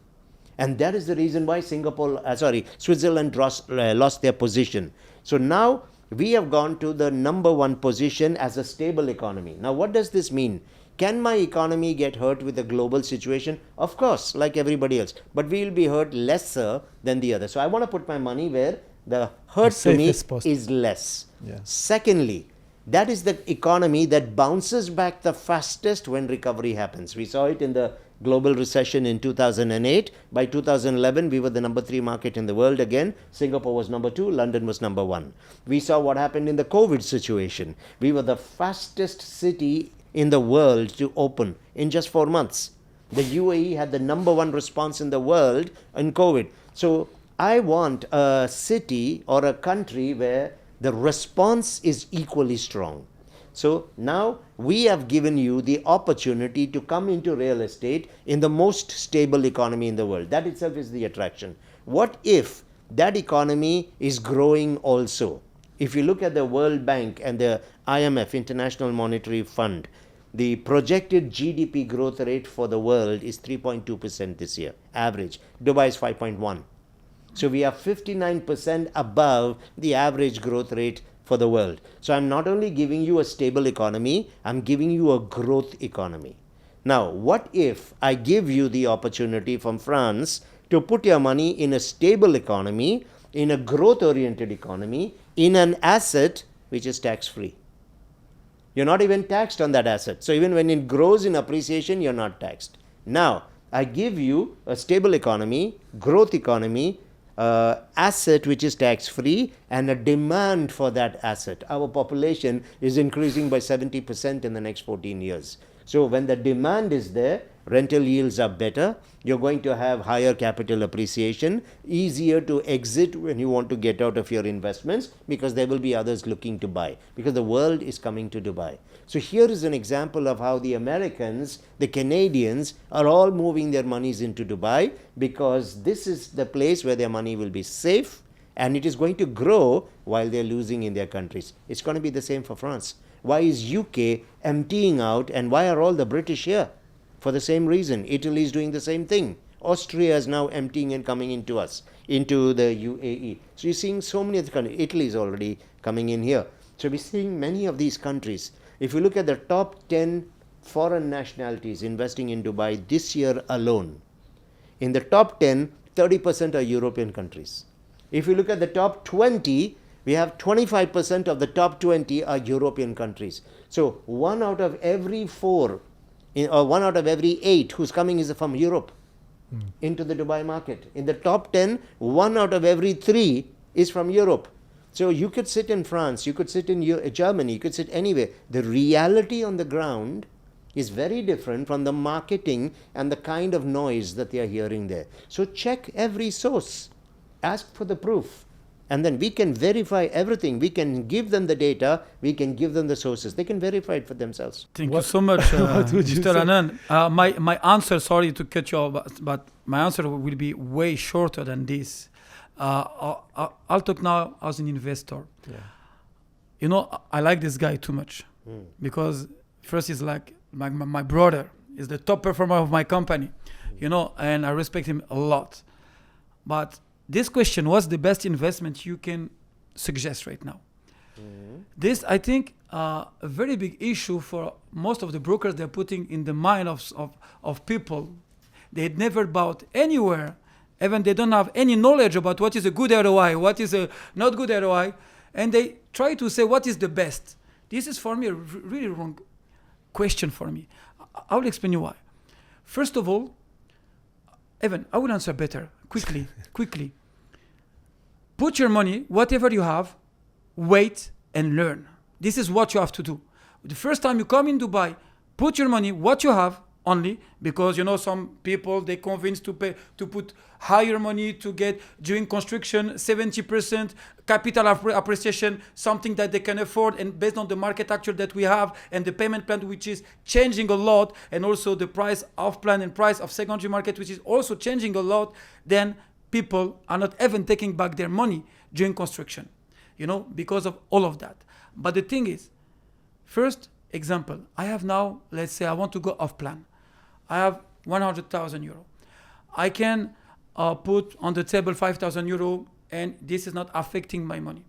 And that is the reason why Switzerland lost their position. So now we have gone to the number one position as a stable economy. Now, what does this mean? Can my economy get hurt with the global situation? Of course, like everybody else. But we will be hurt lesser than the other. So I want to put my money where the hurt to me is less. Yeah. Secondly, that is the economy that bounces back the fastest when recovery happens. We saw it in the global recession in 2008. By 2011, we were the number 3 market in the world again. Singapore was number 2, London was number 1. We saw what happened in the COVID situation. We were the fastest city in the world to open in just 4 months. The UAE had the number 1 response in the world in COVID. So I want a city or a country where the response is equally strong. So now we have given you the opportunity to come into real estate in the most stable economy in the world. That itself is the attraction. What if that economy is growing also? If you look at the World Bank and the IMF, International Monetary Fund, the projected GDP growth rate for the world is 3.2% this year, average. Dubai is 5.1. So we are 59% above the average growth rate for the world. So I'm not only giving you a stable economy, I'm giving you a growth economy. Now, what if I give you the opportunity from France to put your money in a stable economy, in a growth-oriented economy, in an asset which is tax-free? You're not even taxed on that asset. So even when it grows in appreciation, you're not taxed. Now, I give you a stable economy, growth economy, asset which is tax-free, and a demand for that asset. Our population is increasing by 70% in the next 14 years. So when the demand is there, rental yields are better. You're going to have higher capital appreciation, easier to exit when you want to get out of your investments, because there will be others looking to buy, because the world is coming to Dubai. So here is an example of how the Americans, the Canadians are all moving their monies into Dubai, because this is the place where their money will be safe and it is going to grow while they're losing in their countries. It's going to be the same for France. Why is UK emptying out, and why are all the British here? For the same reason. Italy is doing the same thing. Austria is now emptying and coming into us, into the UAE. So you're seeing so many of the countries. Italy is already coming in here. So we're seeing many of these countries. If you look at the top 10 foreign nationalities investing in Dubai this year alone, in the top 10, 30% are European countries. If you look at the top 20, we have 25% of the top 20 are European countries. So 1 out of every 4, or 1 out of every 8 who's coming is from Europe into the Dubai market. In the top 10, 1 out of every 3 is from Europe. So you could sit in France, you could sit in Germany, you could sit anywhere. The reality on the ground is very different from the marketing and the kind of noise that they are hearing there. So check every source, ask for the proof. And then we can verify everything. We can give them the data. We can give them the sources. They can verify it for themselves. Thank you so much, Mr. Anand. My answer, sorry to cut you off, but my answer will be way shorter than this. I'll talk now as an investor. Yeah. You know, I like this guy too much because first he's like my brother. He's the top performer of my company, you know, and I respect him a lot. But this question, what's the best investment you can suggest right now? This, I think, a very big issue for most of the brokers. They're putting in the mind of people. They never bought anywhere. Even they don't have any knowledge about what is a good ROI, what is a not good ROI. And they try to say what is the best. This is for me a really wrong question for me. I will explain you why. First of all, Evan, I will answer better. Quickly. Put your money, whatever you have, wait and learn. This is what you have to do. The first time you come in Dubai, put your money, what you have only, because some people, they convinced to put higher money to get during construction 70% capital appreciation, something that they can afford, and based on the market actual that we have and the payment plan which is changing a lot, and also the price of plan and price of secondary market which is also changing a lot, then people are not even taking back their money during construction, because of all of that. But the thing is, first example, I have now, let's say I want to go off plan. I have 100,000 euro. I can put on the table 5,000 euro, and this is not affecting my money.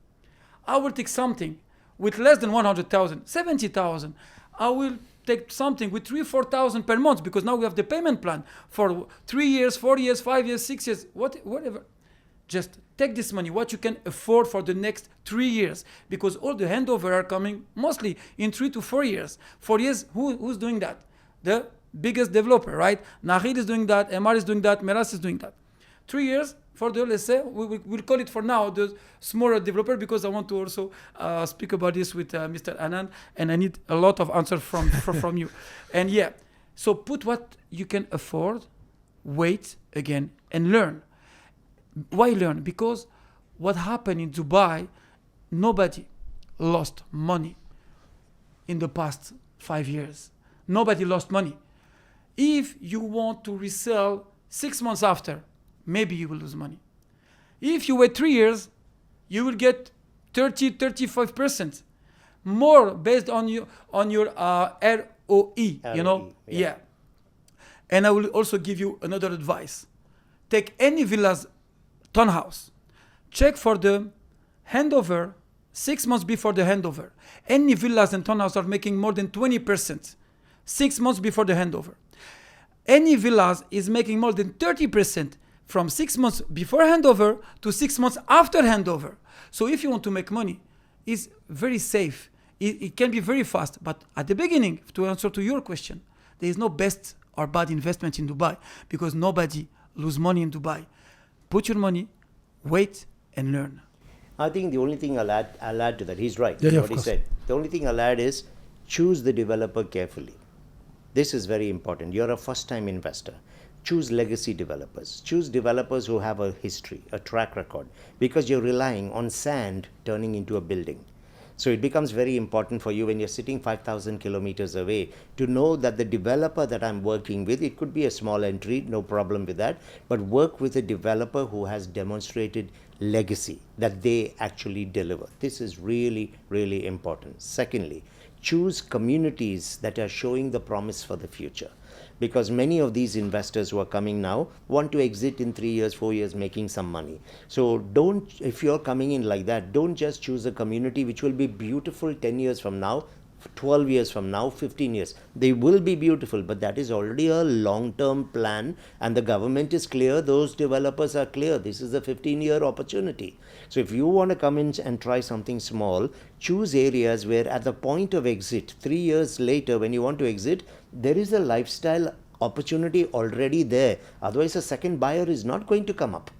I will take something with less than 100,000, 70,000. I will take something with 3,000-4,000 per month, because now we have the payment plan for 3 years, 4 years, 5 years, 6 years, whatever. Just take this money, what you can afford for the next 3 years, because all the handover are coming mostly in 3 to 4 years. 4 years, who's doing that? The biggest developer, right? Nahid is doing that, MR is doing that, Meras is doing that. 3 years for the, let's say, we'll call it for now the smaller developer, because I want to also speak about this with Mr. Anand, and I need a lot of answers from you. And yeah, so put what you can afford, wait again, and learn. Why learn? Because what happened in Dubai, nobody lost money in the past 5 years. Nobody lost money. If you want to resell 6 months after, maybe you will lose money. If you wait 3 years, you will get 35% more based on your ROE, Yeah. And I will also give you another advice. Take any villas townhouse. Check for the handover 6 months before the handover. Any villas and townhouses are making more than 20% 6 months before the handover. Any villas is making more than 30% from 6 months before handover to 6 months after handover. So if you want to make money, it's very safe. It can be very fast. But at the beginning, to answer to your question, there is no best or bad investment in Dubai, because nobody lose money in Dubai. Put your money, wait, and learn. I think the only thing I'll add to that, he's right, Yeah, what he said. The only thing I'll add is choose the developer carefully. This is very important. You're a first-time investor. Choose legacy developers. Choose developers who have a history, a track record, because you're relying on sand turning into a building. So it becomes very important for you when you're sitting 5,000 kilometers away to know that the developer that I'm working with, it could be a small entry, no problem with that, but work with a developer who has demonstrated legacy, that they actually deliver. This is really, really important. Secondly, choose communities that are showing the promise for the future. Because many of these investors who are coming now want to exit in 3 years, 4 years, making some money. So if you're coming in like that, don't just choose a community which will be beautiful 10 years from now, 12 years from now, 15 years. They will be beautiful, but that is already a long-term plan, and the government is clear, those developers are clear. This is a 15-year opportunity. So if you want to come in and try something small, choose areas where at the point of exit, 3 years later when you want to exit, there is a lifestyle opportunity already there. Otherwise, a second buyer is not going to come up,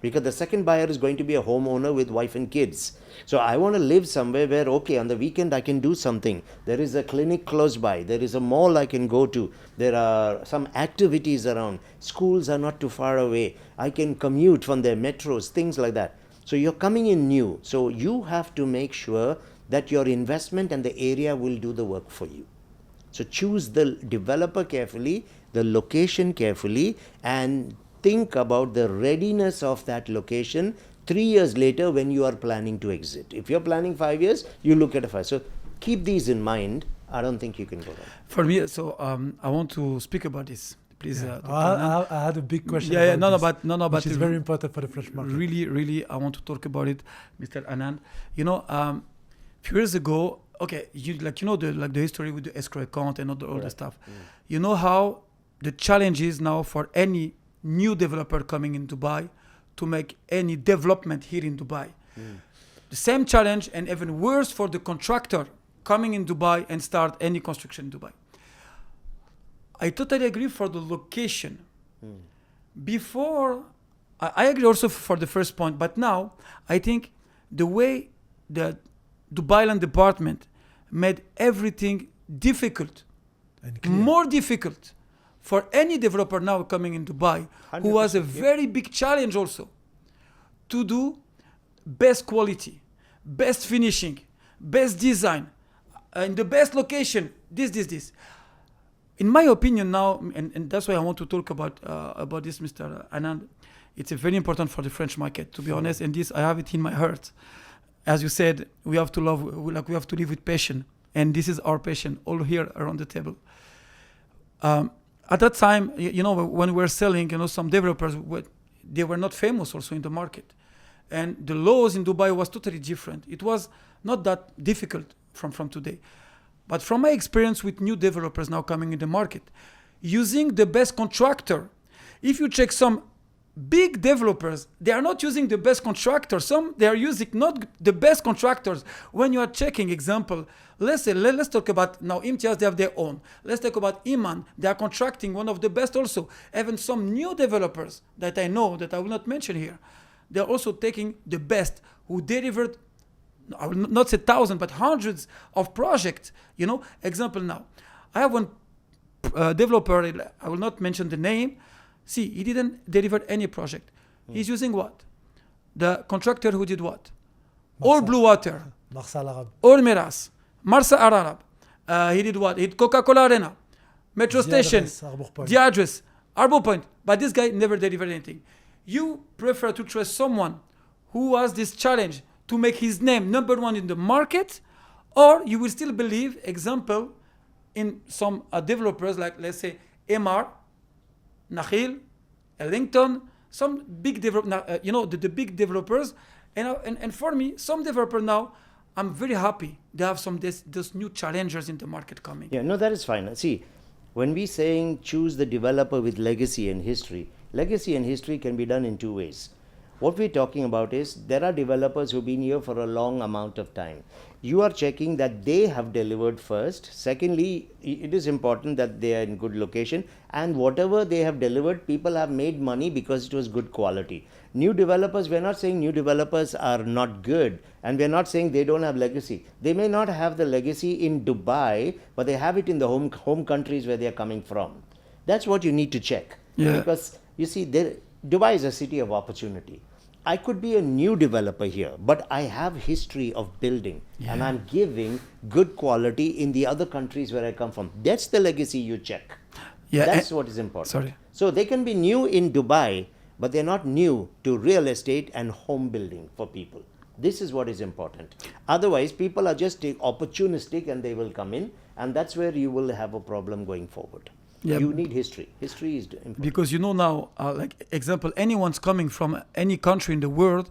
because the second buyer is going to be a homeowner with wife and kids. So I want to live somewhere where, okay, on the weekend I can do something. There is a clinic close by. There is a mall I can go to. There are some activities around. Schools are not too far away. I can commute from their metros, things like that. So you're coming in new. So you have to make sure that your investment and the area will do the work for you. So choose the developer carefully, the location carefully, and think about the readiness of that location 3 years later when you are planning to exit. If you're planning 5 years, you look at a 5. So keep these in mind. I don't think you can go wrong. For me, so I want to speak about this please. Yeah. Dr. Anand. I had a big question. Yeah, about but which is very important for the French market. Really, I want to talk about it, Mr. Anand. Few years ago, okay, the history with the escrow account and all the stuff. You know how the challenge is now for any new developer coming in Dubai to make any development here in Dubai. The same challenge and even worse for the contractor coming in Dubai and start any construction in Dubai. I totally agree for the location. Before, I agree also for the first point, but now I think the way the Dubai Land Department made everything difficult, And clear. more difficult for any developer now coming in Dubai, who has a very big challenge also to do best quality, best finishing, best design, and the best location, this. In my opinion now, and that's why I want to talk about this, Mr. Anand, it's very important for the French market, to be honest, and this, I have it in my heart. As you said, we have to we have to live with passion, and this is our passion, all here around the table. At that time, when we were selling, some developers, they were not famous also in the market. And the laws in Dubai was totally different. It was not that difficult from today. But from my experience with new developers now coming in the market, using the best contractor, if you check some big developers, they are not using the best contractors. Some, they are using not the best contractors. When you are checking, example, let's talk about now Imtiaz, they have their own. Let's talk about Iman, they are contracting one of the best also. Even some new developers that I know, that I will not mention here, they are also taking the best, who delivered, I will not say thousands, but hundreds of projects. Example now, I have one developer, I will not mention the name. See, he didn't deliver any project. He's using what? The contractor who did what? All Blue Water, Marché Arab. All Miras, Marché Arab. He did what? He did Coca-Cola Arena, Metro Station, the address, Arbor Point. But this guy never delivered anything. You prefer to trust someone who has this challenge to make his name number one in the market, or you will still believe, example, in some developers like, let's say, MR, Nakhil, Ellington, some big the big developers, and for me, some developer now, I'm very happy they have those new challengers in the market coming. Yeah, no, that is fine. See, when we saying choose the developer with legacy and history can be done in two ways. What we're talking about is there are developers who've been here for a long amount of time. You are checking that they have delivered first. Secondly, it is important that they are in good location, and whatever they have delivered, people have made money because it was good quality. New developers, we're not saying new developers are not good, and we're not saying they don't have legacy. They may not have the legacy in Dubai, but they have it in the home countries where they are coming from. That's what you need to check. Yeah. Because you see, Dubai is a city of opportunity. I could be a new developer here, but I have history of building, and I'm giving good quality in the other countries where I come from. That's the legacy you check. Yeah, That's what is important. Sorry. So they can be new in Dubai, but they're not new to real estate and home building for people. This is what is important. Otherwise, people are just opportunistic and they will come in, and that's where you will have a problem going forward. Yeah. You need history. History is important. Because now, like example, anyone's coming from any country in the world,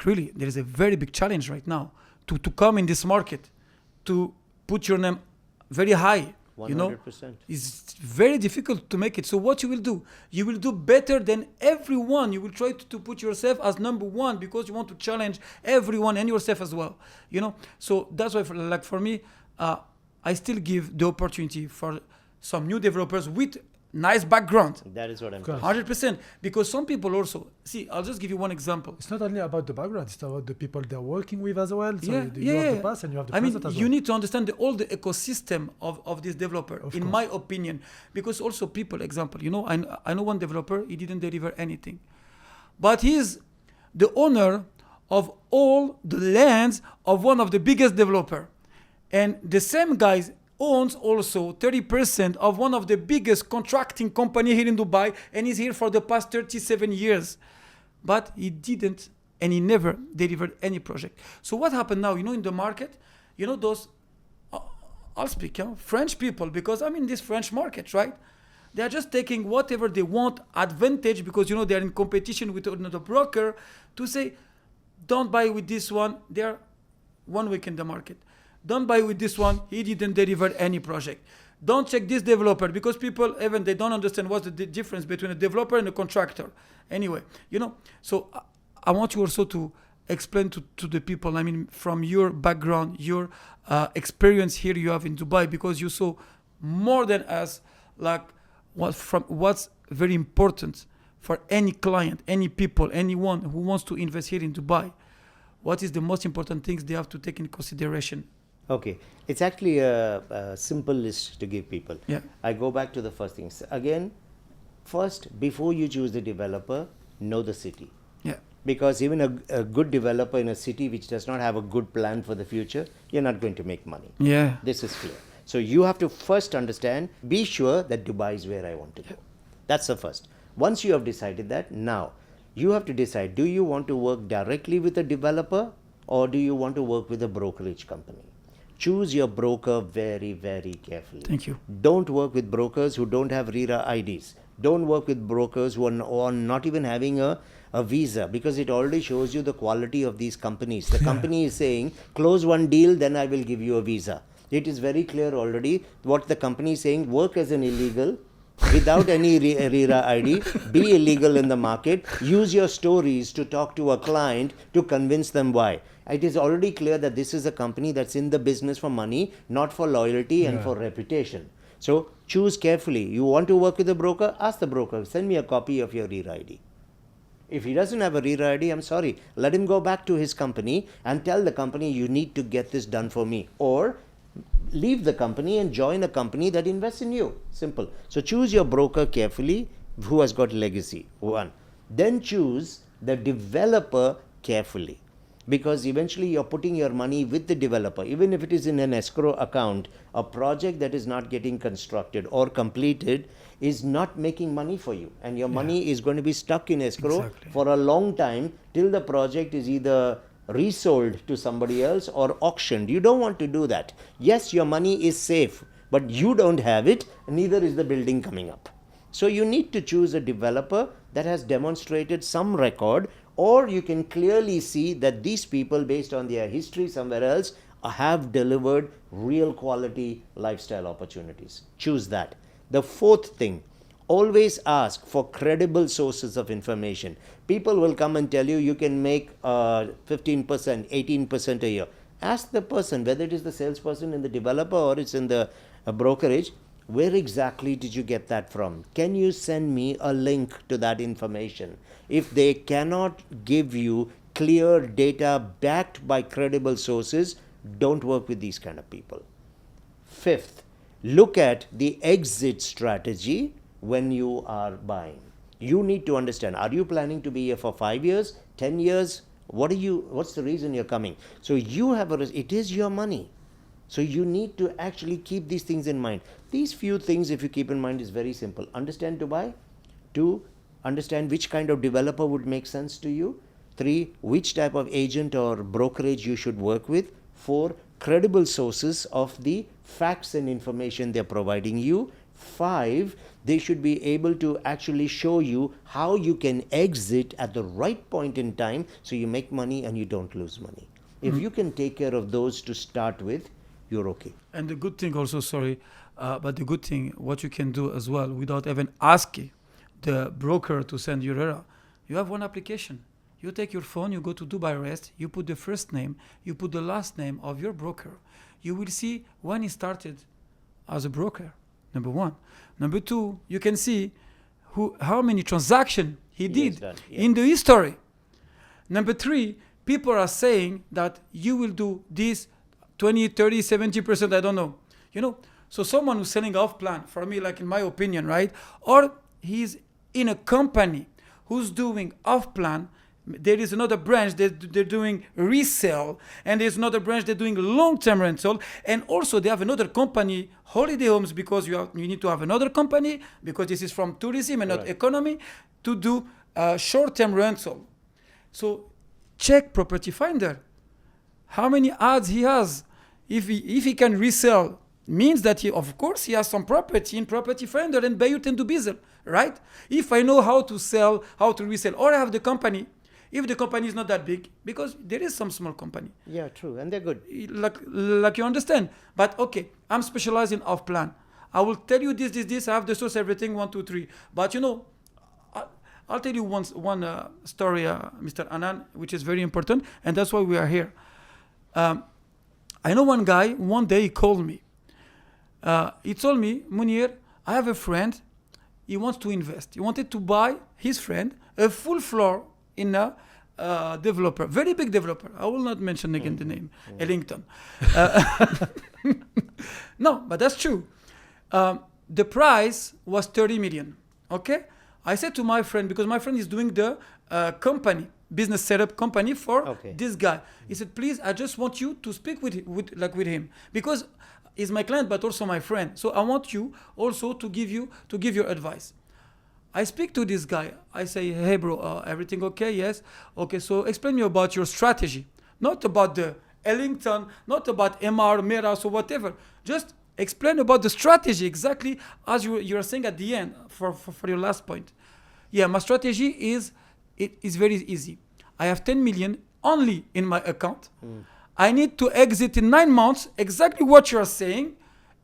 really, there is a very big challenge right now to come in this market, to put your name very high. 100%. It's very difficult to make it. So what you will do? You will do better than everyone. You will try to put yourself as number one because you want to challenge everyone and yourself as well. So that's why, for me, I still give the opportunity for some new developers with nice background. That is what I'm Of saying. 100%. Because some people also, see, I'll just give you one example. It's not only about the background, it's about the people they're working with as well. So Yeah, you have yeah. the past and you have the I mean, present as you well. need to understand all the ecosystem of this developer, Of in course. my opinion. Because also people, example, I know one developer, he didn't deliver anything. But he's the owner of all the lands of one of the biggest developer. And the same guys owns also 30% of one of the biggest contracting company here in Dubai, and he's here for the past 37 years. But he didn't, and he never delivered any project. So what happened now, in the market, those, I'll speak, French people, because I'm in this French market, right? They are just taking whatever they want advantage because, you know, they're in competition with another broker to say, don't buy with this one. They're 1 week in the market. Don't buy with this one. He didn't deliver any project. Don't check this developer because people, even they don't understand what's the difference between a developer and a contractor. Anyway, you know, so I want you also to explain to the people, I mean, from your background, your experience here you have in Dubai, because you saw more than us, like what's very important for any client, any people, anyone who wants to invest here in Dubai. What is the most important things they have to take in consideration? Okay, it's actually a simple list to give people. Yeah. I go back to the first things. Again, first, before you choose the developer, know the city. Yeah. Because even a good developer in a city which does not have a good plan for the future, you're not going to make money. Yeah. This is clear. So you have to first understand, be sure that Dubai is where I want to go. That's the first. Once you have decided that, now you have to decide, do you want to work directly with a developer or do you want to work with a brokerage company? Choose your broker very, very carefully. Thank you. Don't work with brokers who don't have RERA IDs. Don't work with brokers who are not even having a visa, because it already shows you the quality of these companies. The company is saying, close one deal, then I will give you a visa. It is very clear already what the company is saying, work as an illegal, without any RERA ID, be illegal in the market, use your stories to talk to a client to convince them why. It is already clear that this is a company that's in the business for money, not for loyalty and for reputation. So choose carefully. You want to work with a broker? Ask the broker, send me a copy of your RERA ID. If he doesn't have a RERA ID, I'm sorry, let him go back to his company and tell the company, you need to get this done for me. Or leave the company and join a company that invests in you. Simple. So choose your broker carefully who has got legacy. One. Then choose the developer carefully, because eventually you're putting your money with the developer. Even if it is in an escrow account, a project that is not getting constructed or completed is not making money for you, and your money is going to be stuck in escrow for a long time till the project is either resold to somebody else or auctioned. You don't want to do that. Yes, your money is safe, but you don't have it, neither is the building coming up. So you need to choose a developer that has demonstrated some record, or you can clearly see that these people, based on their history somewhere else, have delivered real quality lifestyle opportunities. Choose that. The fourth thing, always ask for credible sources of information. People will come and tell you, you can make 15%, 18% a year. Ask the person, whether it is the salesperson in the developer or it's in the brokerage, where exactly did you get that from? Can you send me a link to that information? If they cannot give you clear data backed by credible sources, don't work with these kind of people. Fifth, look at the exit strategy when you are buying. You need to understand, are you planning to be here for 5 years, 10 years? What's the reason you're coming? So you have it is your money. So you need to actually keep these things in mind. These few things, if you keep in mind, is very simple. Understand Dubai. 2, understand which kind of developer would make sense to you. 3, which type of agent or brokerage you should work with. 4, credible sources of the facts and information they're providing you. 5, they should be able to actually show you how you can exit at the right point in time so you make money and you don't lose money. If you can take care of those to start with, you're okay. And the good thing also, but the good thing, what you can do as well, without even asking the broker to send you RERA, you have one application. You take your phone, you go to Dubai Rest, you put the first name, you put the last name of your broker. You will see when he started as a broker, number 1. Number 2, you can see how many transactions he did in the history. Number 3, people are saying that you will do this 20, 30, 70%, I don't know. You know, so someone who's selling off plan, for me, like in my opinion, right? Or he's in a company who's doing off plan. There is another branch that they're doing resale, and there's another branch they're doing long-term rental, and also they have another company, holiday homes, because you need to have another company, because this is from tourism and not economy, to do short-term rental. So check Property Finder. How many ads he has? If he can resell means that he, of course, he has some property in property finder and Bayut and Dubizel, right? If I know how to sell, how to resell, or I have the company, if the company is not that big, because there is some small company. Yeah, true, and they're good. Like you understand. But okay, I'm specialized in off plan. I will tell you this. I have the source, everything, 1, 2, 3. But you know, I'll tell you one story, Mr. Anand, which is very important, and that's why we are here. I know one guy. One day he called me. He told me, Munir, I have a friend. He wants to invest. He wanted to buy his friend a full floor in a developer, very big developer. I will not mention again the name, Ellington. No, but that's true. The price was 30 million. Okay, I said to my friend, because my friend is doing the company, business setup company for this guy. He said, please, I just want you to speak with him, because he's my client, but also my friend. So I want you also to give your advice. I speak to this guy. I say, hey, bro, everything okay? Yes. Okay, so explain me about your strategy. Not about the Ellington, not about MR, Meras, or whatever. Just explain about the strategy, exactly as you are saying at the end for your last point. Yeah, my strategy is very easy. I have 10 million only in my account. I need to exit in 9 months, exactly what you are saying,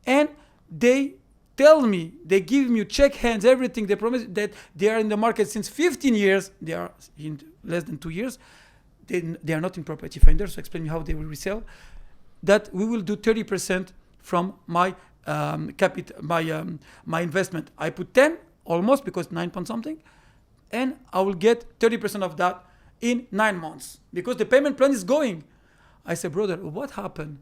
and they tell me, they give me check hands, everything. They promise that they are in the market since 15 years. They are in less than 2 years. They are not in property finder. So explain me how they will resell. That we will do 30% from my capital, my investment. I put 10 almost, because 9 point something, and I will get 30% of that in 9 months, because the payment plan is going. I said, brother, what happened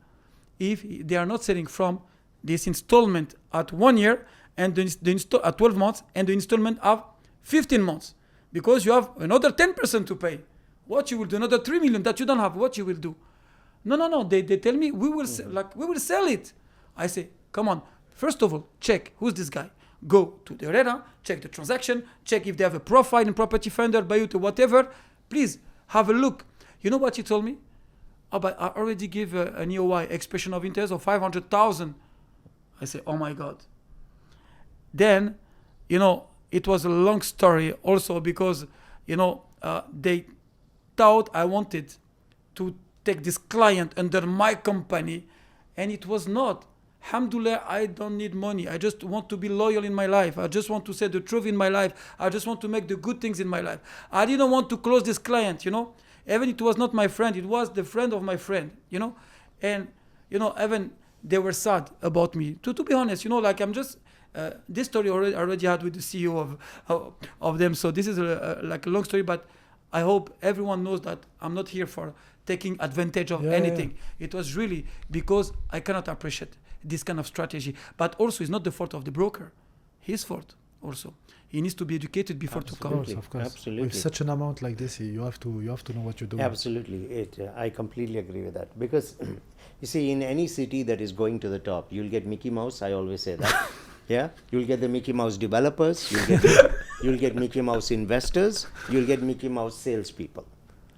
if they are not selling from this installment at 1 year and at 12 months and the installment of 15 months? Because you have another 10% to pay. What you will do? Another 3 million that you don't have. What you will do? No. They tell me we will sell it. I say, come on. First of all, check who's this guy. Go to the RERA, check the transaction, check if they have a profile in property finder, Bayut, or whatever. Please have a look. You know what he told me? Oh, but I already give an EOI, expression of interest, of 500,000. I say, oh my God. Then, it was a long story also, because, they thought I wanted to take this client under my company, and it was not. Alhamdulillah, I don't need money. I just want to be loyal in my life. I just want to say the truth in my life. I just want to make the good things in my life. I didn't want to close this client, Even it was not my friend, it was the friend of my friend, And, even they were sad about me. To be honest, I'm just, this story already had with the CEO of them. So this is a long story, but I hope everyone knows that I'm not here for taking advantage of anything. Yeah. It was really because I cannot appreciate this kind of strategy. But also, it's not the fault of the broker. His fault also. He needs to be educated before to come. Of course. Absolutely. With such an amount like this, you have to know what you're doing. Absolutely. I completely agree with that. Because, you see, in any city that is going to the top, you'll get Mickey Mouse. I always say that. Yeah, you'll get the Mickey Mouse developers. You'll get Mickey Mouse investors. You'll get Mickey Mouse salespeople.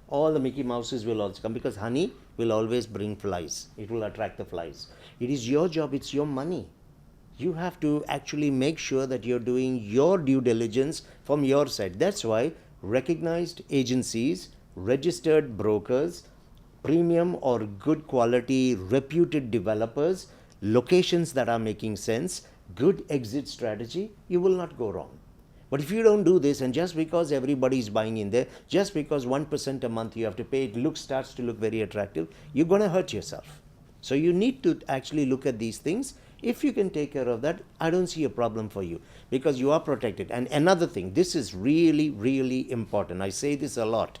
All the Mickey Mouses will also come, because honey will always bring flies. It will attract the flies. It is your job. It's your money. You have to actually make sure that you're doing your due diligence from your side. That's why recognized agencies, registered brokers, premium or good quality reputed developers, locations that are making sense, good exit strategy, you will not go wrong. But if you don't do this, and just because everybody is buying in there, just because 1% a month you have to pay, it starts to look very attractive, you're going to hurt yourself. So you need to actually look at these things. If you can take care of that, I don't see a problem for you, because you are protected. And another thing, this is really, really important. I say this a lot.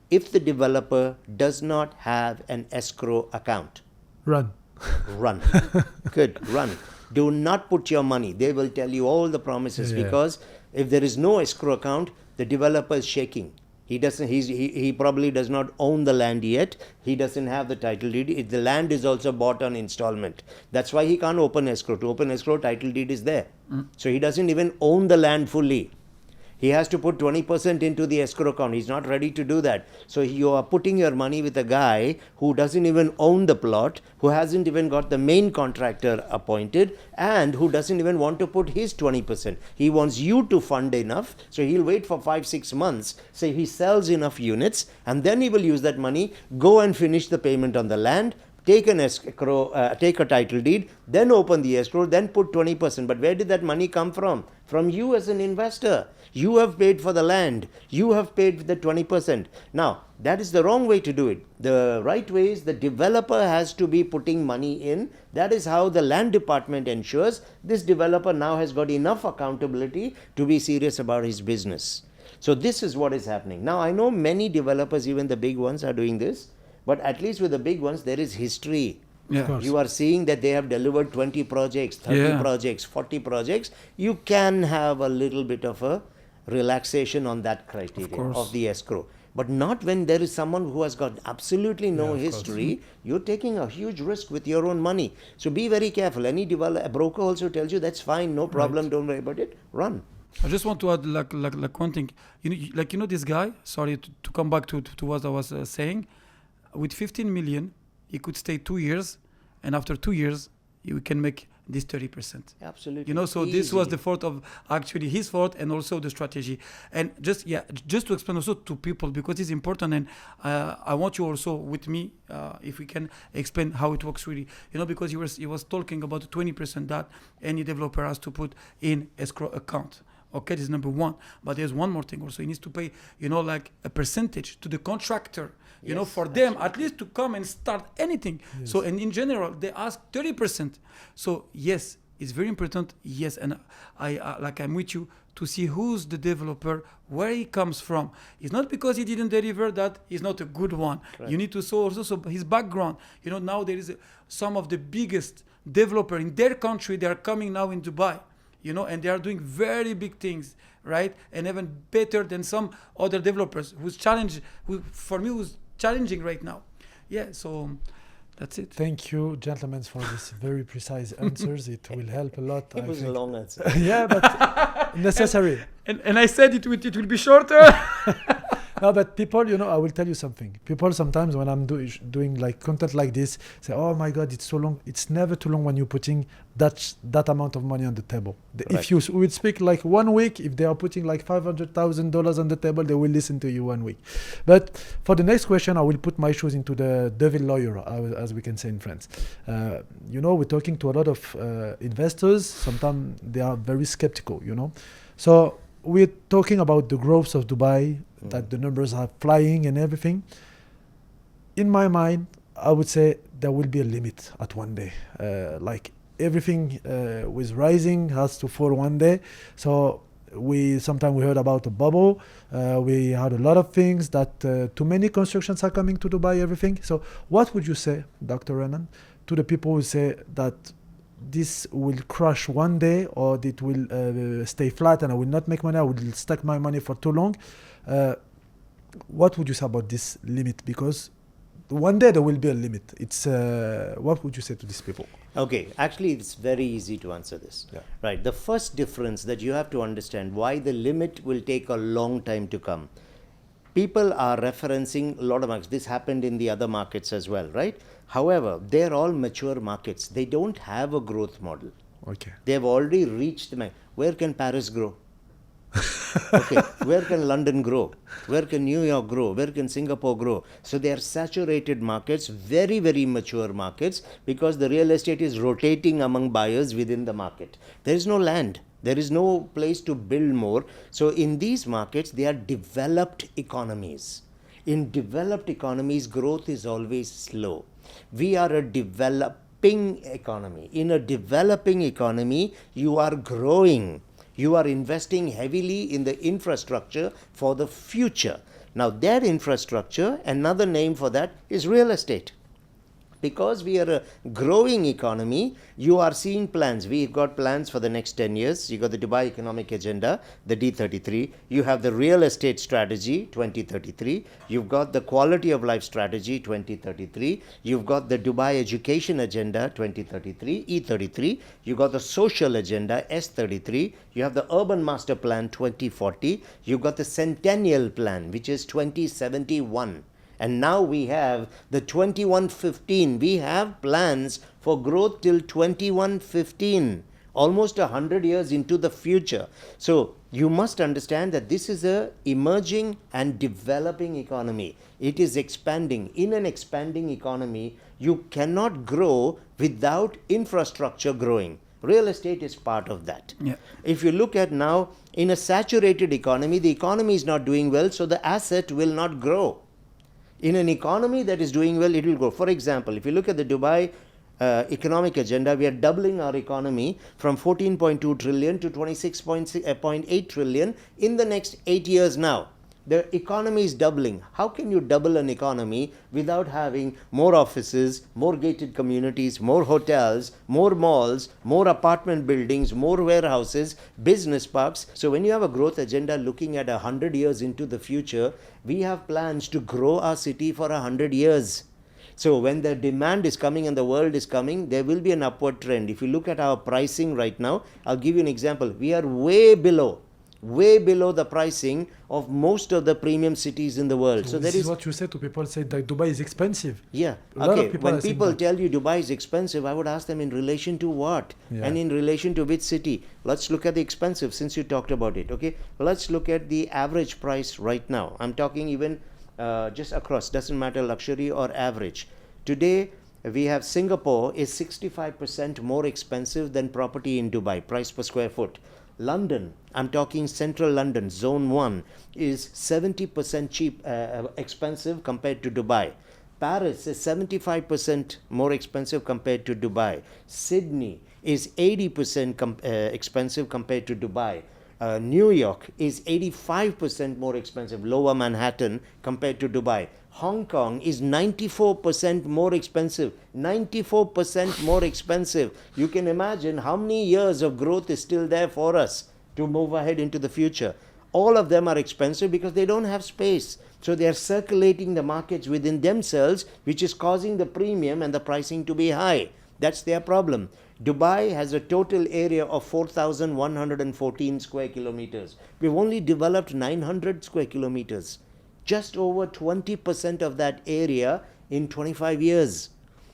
If the developer does not have an escrow account, run. Good, run. Do not put your money. They will tell you all the promises, because if there is no escrow account, the developer is shaking. He probably does not own the land yet. He doesn't have the title deed. The land is also bought on installment. That's why he can't open escrow. To open escrow, title deed is there. So he doesn't even own the land fully. He has to put 20% into the escrow account. He's not ready to do that. So you are putting your money with a guy who doesn't even own the plot, who hasn't even got the main contractor appointed, and who doesn't even want to put his 20%. He wants you to fund enough, so he'll wait for 5-6 months, say he sells enough units, and then he will use that money, go and finish the payment on the land, take an escrow, take a title deed, then open the escrow, then put 20%. But where did that money come from? From you as an investor. You have paid for the land. You have paid the 20%. Now, that is the wrong way to do it. The right way is the developer has to be putting money in. That is how the land department ensures this developer now has got enough accountability to be serious about his business. So this is what is happening. Now, I know many developers, even the big ones, are doing this. But at least with the big ones, there is history. Yeah. You are seeing that they have delivered 20 projects, 30 projects, 40 projects. You can have a little bit of a relaxation on that criteria of the escrow. But not when there is someone who has got absolutely no history. You're taking a huge risk with your own money. So be very careful. Any a broker also tells you that's fine, no problem, don't worry about it, run. I just want to add like one thing. You know this guy, sorry to come back to what I was saying. With 15 million, he could stay 2 years, and after 2 years, you can make this 30%. Absolutely. So this was the fault of actually his fault and also the strategy. And just to explain also to people, because it's important, and I want you also with me, if we can explain how it works really. Because he was talking about 20% that any developer has to put in escrow account. Okay, this is number one. But there's one more thing also. He needs to pay, like a percentage to the contractor, for them at least to come and start anything. Yes. So, and in general, they ask 30%. So, yes, it's very important. Yes, and I'm with you to see who's the developer, where he comes from. It's not because he didn't deliver that he's not a good one. Right. You need to see also his background. Now there is some of the biggest developer in their country. They are coming now in Dubai. And they are doing very big things, right? And even better than some other developers who's challenging right now. Yeah, so that's it. Thank you, gentlemen, for this very precise answers. It will help a lot. It was a long answer. Yeah, but necessary. And I said it will be shorter. No, but people, I will tell you something. People sometimes when I'm doing like content like this, say, "Oh my God, it's so long." It's never too long when you're putting that amount of money on the table. Right. If you would speak like 1 week, if they are putting like $500,000 on the table, they will listen to you 1 week. But for the next question, I will put my shoes into the devil lawyer, as we can say in France. We're talking to a lot of investors. Sometimes they are very skeptical. So we're talking about the growth of Dubai, that the numbers are flying and everything. In my mind, I would say there will be a limit at one day. Like everything with rising has to fall one day. So sometimes we heard about a bubble. We had a lot of things that too many constructions are coming to Dubai, everything. So what would you say, Dr. Anand, to the people who say that this will crash one day, or it will stay flat and I will not make money, I will stack my money for too long? What would you say about this limit? Because one day there will be a limit. What would you say to these people? Okay, actually it's very easy to answer this. Yeah. Right, the first difference that you have to understand why the limit will take a long time to come. People are referencing a lot of markets. This happened in the other markets as well, right? However, they're all mature markets. They don't have a growth model. Okay. They've already reached the where can Paris grow? Okay, where can London grow? Where can New York grow? Where can Singapore grow? So they are saturated markets, very, very mature markets, because the real estate is rotating among buyers within the market. There is no land. There is no place to build more. So in these markets, they are developed economies. In developed economies, growth is always slow. We are a developing economy. In a developing economy, you are growing. You are investing heavily in the infrastructure for the future. Now, that infrastructure, another name for that is real estate. Because we are a growing economy, you are seeing plans. We've got plans for the next 10 years. You got the Dubai Economic Agenda, the D33. You have the Real Estate Strategy, 2033. You've got the Quality of Life Strategy, 2033. You've got the Dubai Education Agenda, 2033, E33. You've got the Social Agenda, S33. You have the Urban Master Plan, 2040. You've got the Centennial Plan, which is 2071. And now we have the 2115. We have plans for growth till 2115, almost 100 years into the future. So you must understand that this is a emerging and developing economy. It is expanding. In an expanding economy, you cannot grow without infrastructure growing. Real estate is part of that. Yeah. If you look at now, in a saturated economy, the economy is not doing well, so the asset will not grow. In an economy that is doing well, it will grow. For example, if you look at the Dubai economic agenda, we are doubling our economy from 14.2 trillion to 26.8 trillion in the next 8 years now. The economy is doubling. How can you double an economy without having more offices, more gated communities, more hotels, more malls, more apartment buildings, more warehouses, business parks? So when you have a growth agenda looking at 100 years into the future, we have plans to grow our city for 100 years. So when the demand is coming and the world is coming, there will be an upward trend. If you look at our pricing right now, I'll give you an example. We are way below the pricing of most of the premium cities in the world. So this there is what you say to people, say that Dubai is expensive. Yeah. A lot of Okay. people When are saying people that. tell you Dubai is expensive, I would ask them in relation to what? Yeah. And in relation to which city? Let's look at the expensive since you talked about it. Okay. Let's look at the average price right now. I'm talking even just across, doesn't matter luxury or average. Today, we have Singapore is 65% more expensive than property in Dubai, price per square foot. London, I'm talking central London, zone 1, is 70% expensive compared to Dubai. Paris is 75% more expensive compared to Dubai. Sydney is 80% expensive compared to Dubai. New York is 85% more expensive, lower Manhattan, compared to Dubai. Hong Kong is 94% more expensive. 94% more expensive. You can imagine how many years of growth is still there for us to move ahead into the future. All of them are expensive because they don't have space. So they are circulating the markets within themselves, which is causing the premium and the pricing to be high. That's their problem. Dubai has a total area of 4,114 square kilometers. We've only developed 900 square kilometers. Just over 20% of that area in 25 years.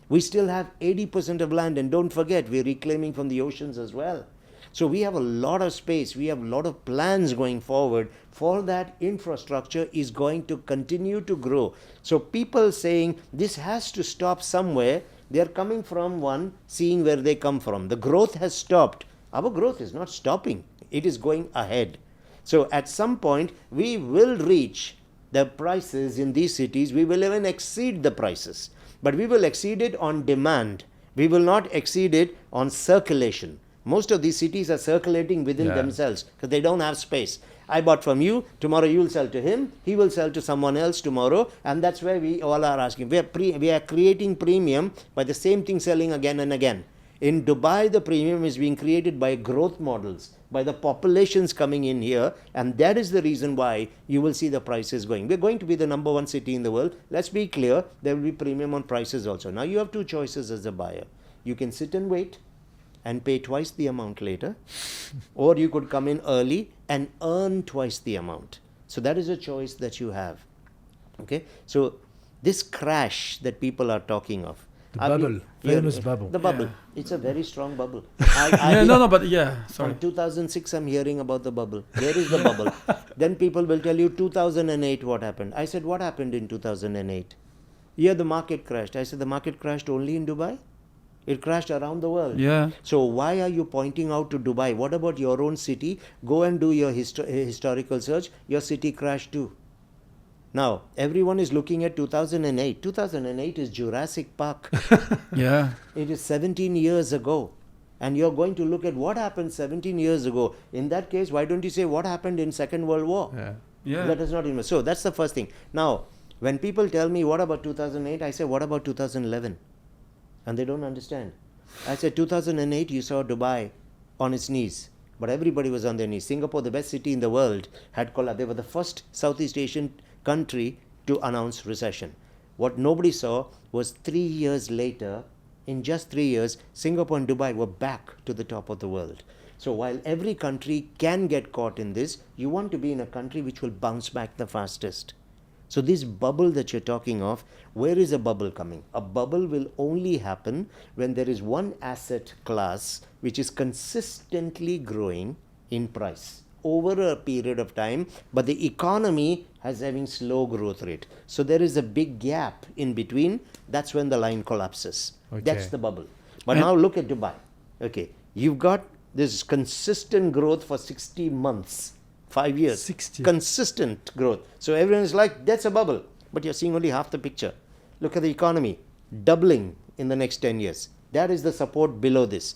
We still have 80% of land, and don't forget, we're reclaiming from the oceans as well. So we have a lot of space, we have a lot of plans going forward. For that, infrastructure is going to continue to grow. So people saying this has to stop somewhere, they are coming from one, seeing where they come from. The growth has stopped. Our growth is not stopping, it is going ahead. So at some point, we will reach the prices in these cities, we will even exceed the prices. But we will exceed it on demand. We will not exceed it on circulation. Most of these cities are circulating within themselves because they don't have space. I bought from you, tomorrow you will sell to him, he will sell to someone else tomorrow, and that's where we all are asking. We are creating premium by the same thing selling again and again. In Dubai, the premium is being created by growth models, by the populations coming in here, and that is the reason why you will see the prices going. We're going to be the number 1 city in the world. Let's be clear, there will be premium on prices also. Now you have 2 choices as a buyer. You can sit and wait and pay twice the amount later, or you could come in early and earn twice the amount. So that is a choice that you have. Okay, so this crash that people are talking of, The bubble, famous bubble. The bubble. Yeah. It's a very strong bubble. Sorry. From 2006, I'm hearing about the bubble. Where is the bubble? Then people will tell you 2008 what happened. I said, what happened in 2008? Yeah, the market crashed. I said, the market crashed only in Dubai? It crashed around the world. Yeah. So why are you pointing out to Dubai? What about your own city? Go and do your historical search. Your city crashed too. Now, everyone is looking at 2008. 2008 is Jurassic Park. Yeah. It is 17 years ago. And you're going to look at what happened 17 years ago. In that case, why don't you say what happened in Second World War? Yeah. Let us not invest. So that's the first thing. Now, when people tell me what about 2008, I say what about 2011? and they don't understand. I said 2008 you saw Dubai on its knees, but everybody was on their knees. Singapore, the best city in the world, had collapsed. They were the first Southeast Asian country to announce recession. What nobody saw was 3 years later, in just 3 years, Singapore and Dubai were back to the top of the world. So while every country can get caught in this, you want to be in a country which will bounce back the fastest. So this bubble that you're talking of, where is a bubble coming? A bubble will only happen when there is one asset class which is consistently growing in price over a period of time, but the economy has having slow growth rate. So there is a big gap in between. That's when the line collapses. Okay. That's the bubble. But now look at Dubai. Okay, you've got this consistent growth for 60 months, 5 years. 60. Consistent growth. So everyone is like, that's a bubble. But you're seeing only half the picture. Look at the economy, doubling in the next 10 years. That is the support below this.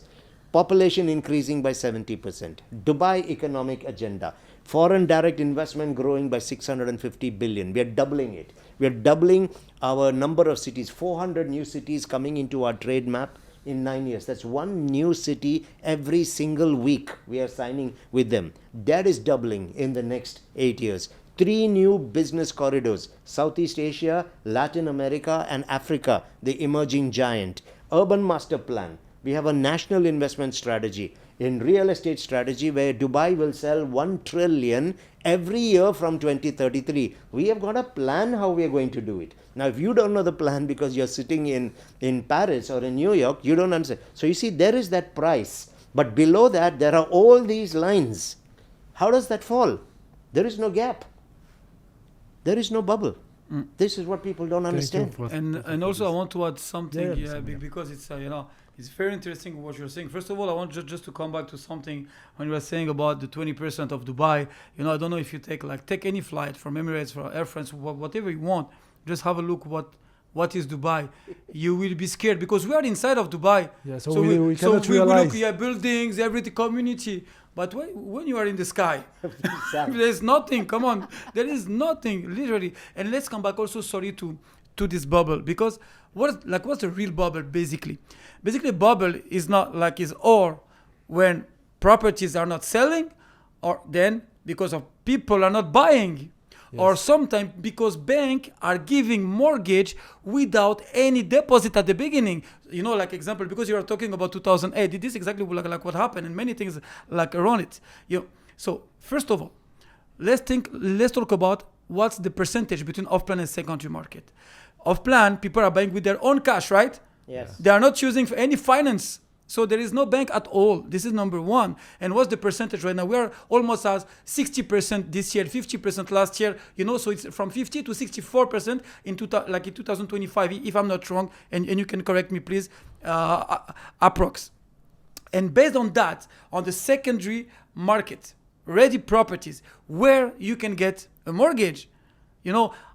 Population increasing by 70%. Dubai economic agenda. Foreign direct investment growing by 650 billion. We are doubling it. We are doubling our number of cities. 400 new cities coming into our trade map in 9 years. That's one new city every single week we are signing with them. That is doubling in the next 8 years. 3 new business corridors. Southeast Asia, Latin America and Africa, the emerging giant. Urban master plan. We have a national investment strategy in real estate strategy where Dubai will sell 1 trillion every year from 2033. We have got a plan how we are going to do it. Now, if you don't know the plan because you're sitting in Paris or in New York, you don't understand. So you see, there is that price. But below that, there are all these lines. How does that fall? There is no gap. There is no bubble. This is what people don't understand. And also I want to add something, Yeah, because it's it's very interesting what you're saying. First of all, I want just to come back to something when you were saying about the 20% of Dubai. I don't know if you take any flight from Emirates, from Air France, whatever you want. Just have a look what is Dubai. You will be scared because we are inside of Dubai. Yeah, so we cannot we realize. look buildings, everything, community. But when you are in the sky, Exactly. there's nothing. Come on, there is nothing, literally. And let's come back also, sorry, to this bubble, because what's the real bubble basically? Basically, bubble is not like is or when properties are not selling, or then because of people are not buying. Yes. Or sometimes because bank are giving mortgage without any deposit at the beginning. Like example, because you are talking about 2008, it is exactly like what happened and many things like around it. So first of all, let's talk about what's the percentage between off-plan and secondary market. Off-plan, people are buying with their own cash, right? Yes. They are not choosing any finance. So there is no bank at all. This is number one. And what's the percentage right now? We are almost at 60% this year, 50% last year. So it's from 50 to 64% in 2025, if I'm not wrong. And you can correct me, please, approx. And based on that, on the secondary market, ready properties, where you can get a mortgage,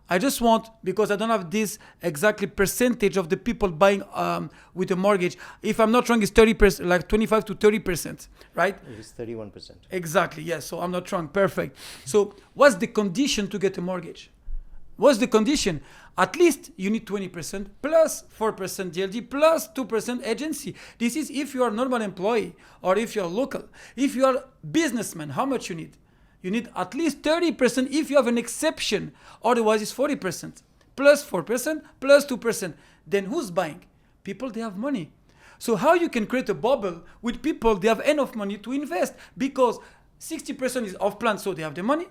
I just want, because I don't have this exactly percentage of the people buying with a mortgage. If I'm not wrong, it's 30%, like 25 to 30%, right? It is 31%. Exactly, yes. So I'm not wrong. Perfect. So what's the condition to get a mortgage? What's the condition? At least you need 20% plus 4% DLD plus 2% agency. This is if you are a normal employee or if you are local. If you are businessman, how much you need? You need at least 30% if you have an exception. Otherwise, it's 40%. Plus 4%, plus 2%. Then who's buying? People, they have money. So how you can create a bubble with people, they have enough money to invest? Because 60% is off-plan, so they have the money.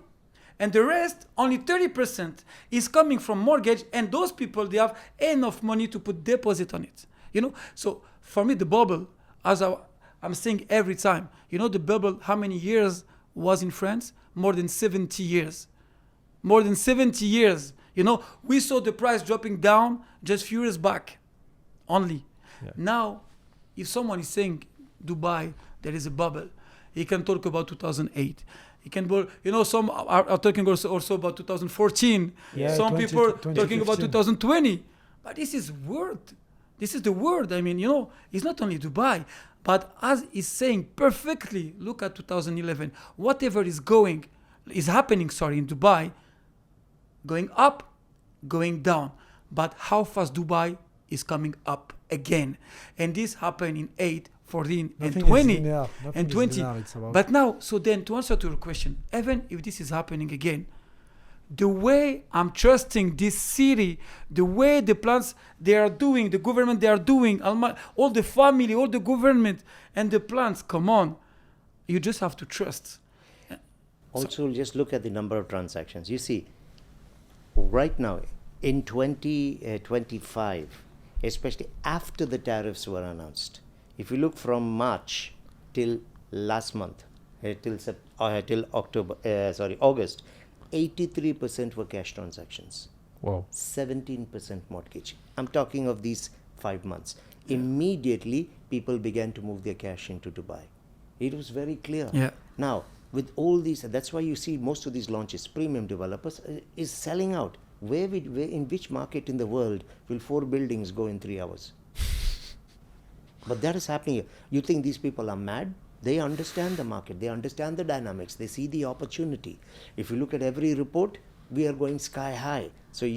And the rest, only 30%, is coming from mortgage. And those people, they have enough money to put deposit on it. So for me, the bubble, as I'm saying every time, the bubble, how many years was in France? More than 70 years. More than 70 years. We saw the price dropping down just few years back only. Yeah. Now, if someone is saying Dubai, there is a bubble, he can talk about 2008. He can, some are talking also about 2014. Yeah, some people are talking about 2020. But this is world. This is the world. It's not only Dubai. But as he's saying perfectly, look at 2011. Whatever is happening in Dubai, going up, going down. But how fast Dubai is coming up again. And this happened in 8, 14, Nothing and is 20, linear. Nothing and is 20. linear. It's about But now, so then to answer to your question, even if this is happening again, the way I'm trusting this city, the way the plans they are doing, the government they are doing, all the family, all the government and the plans, come on. You just have to trust. Also, just look at the number of transactions. You see, right now, in 2025, especially after the tariffs were announced, if you look from March till last month, till August, 83% were cash transactions. wow. 17% mortgage. I'm talking of these 5 months. Immediately, people began to move their cash into Dubai. It was very clear. Yeah. Now, with all these, that's why you see most of these launches, premium developers is selling out. In which market in the world will 4 buildings go in 3 hours? But that is happening here. You think these people are mad? They understand the market. They understand the dynamics. They see the opportunity. If you look at every report, we are going sky high. So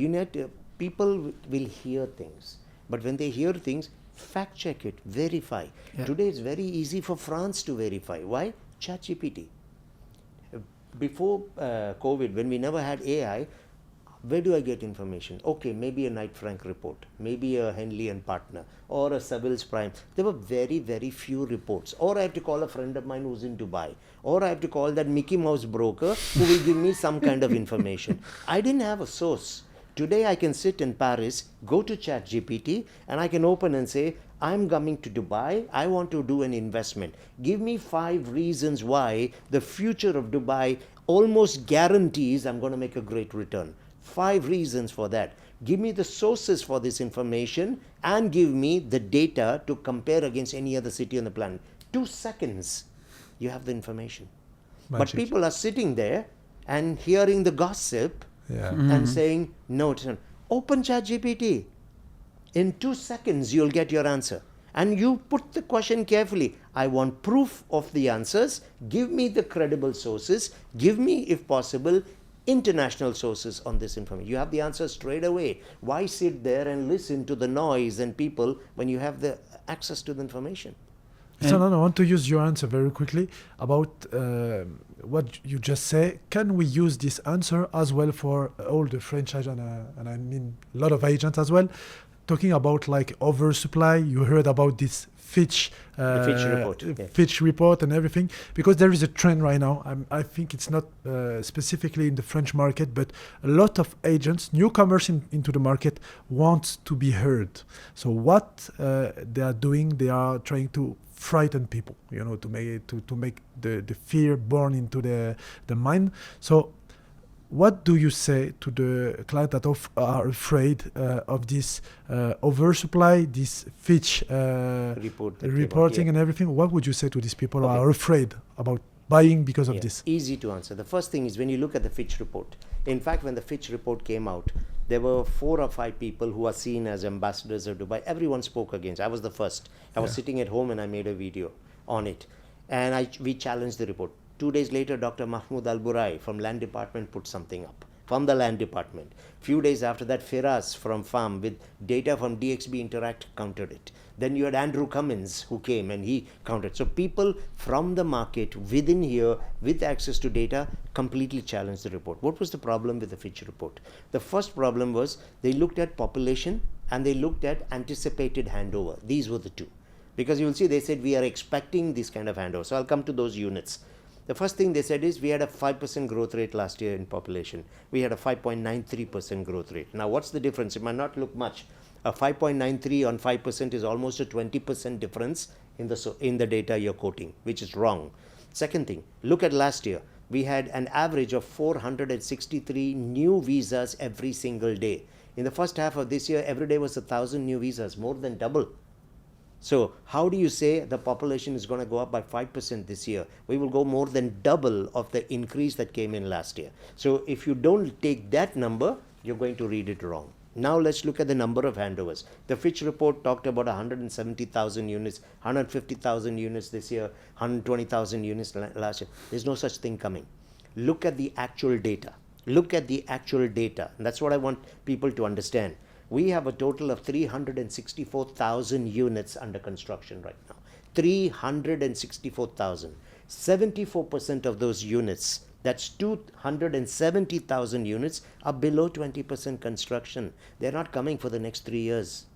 people will hear things. But when they hear things, fact check it, verify. Yeah. Today it's very easy for France to verify. Why? ChatGPT. Before COVID, when we never had AI, where do I get information? Okay, maybe a Knight Frank report, maybe a Henley and Partner, or a Savills Prime. There were very, very few reports. Or I have to call a friend of mine who's in Dubai. Or I have to call that Mickey Mouse broker who will give me some kind of information. I didn't have a source. Today I can sit in Paris, go to ChatGPT, and I can open and say, I'm coming to Dubai, I want to do an investment. Give me 5 reasons why the future of Dubai almost guarantees I'm going to make a great return. 5 reasons for that. Give me the sources for this information and give me the data to compare against any other city on the planet. 2 seconds, you have the information. But Magic. people are sitting there and hearing the gossip Yeah. and saying, no, it's not. Open ChatGPT. In 2 seconds, you'll get your answer. And you put the question carefully. I want proof of the answers. Give me the credible sources. Give me, if possible, international sources on this information. You have the answer straight away. Why sit there and listen to the noise and people when you have the access to the information? So I want to use your answer very quickly about what you just say. Can we use this answer as well for all the franchise and I mean a lot of agents as well? Talking about like oversupply, you heard about this Fitch Report, yeah. Fitch report and everything, because there is a trend right now. I think it's not specifically in the French market, but a lot of agents, newcomers into the market, want to be heard. So what they are doing, they are trying to frighten people, to make the fear born into the mind. So what do you say to the client that are afraid of this oversupply, this Fitch reporting and everything? What would you say to these people who are afraid about buying because of this? Easy to answer. The first thing is when you look at the Fitch report. In fact, when the Fitch report came out, there were 4 or 5 people who are seen as ambassadors of Dubai. Everyone spoke against. I was the first. I was sitting at home and I made a video on it. And we challenged the report. 2 days later, Dr. Mahmoud Al-Burai from Land Department put something up. From the Land Department. Few days after that, Firas from Farm with data from DXB Interact countered it. Then you had Andrew Cummins who came and he countered. So people from the market within here with access to data completely challenged the report. What was the problem with the Fitch report? The first problem was they looked at population and they looked at anticipated handover. These were the 2. Because you will see they said we are expecting this kind of handover. So I'll come to those units. The first thing they said is we had a 5% growth rate last year in population. We had a 5.93% growth rate. Now what's the difference? It might not look much. A 5.93 on 5% is almost a 20% difference in the data you're quoting, which is wrong. Second thing, look at last year. We had an average of 463 new visas every single day. In the first half of this year, every day was 1,000 new visas, more than double. So how do you say the population is going to go up by 5% this year? We will go more than double of the increase that came in last year. So if you don't take that number, you're going to read it wrong. Now let's look at the number of handovers. The Fitch report talked about 170,000 units, 150,000 units this year, 120,000 units last year. There's no such thing coming. Look at the actual data. Look at the actual data. And that's what I want people to understand. We have a total of 364,000 units under construction right now. 364,000. 74% of those units, that's 270,000 units, are below 20% construction. They're not coming for the next 3 years.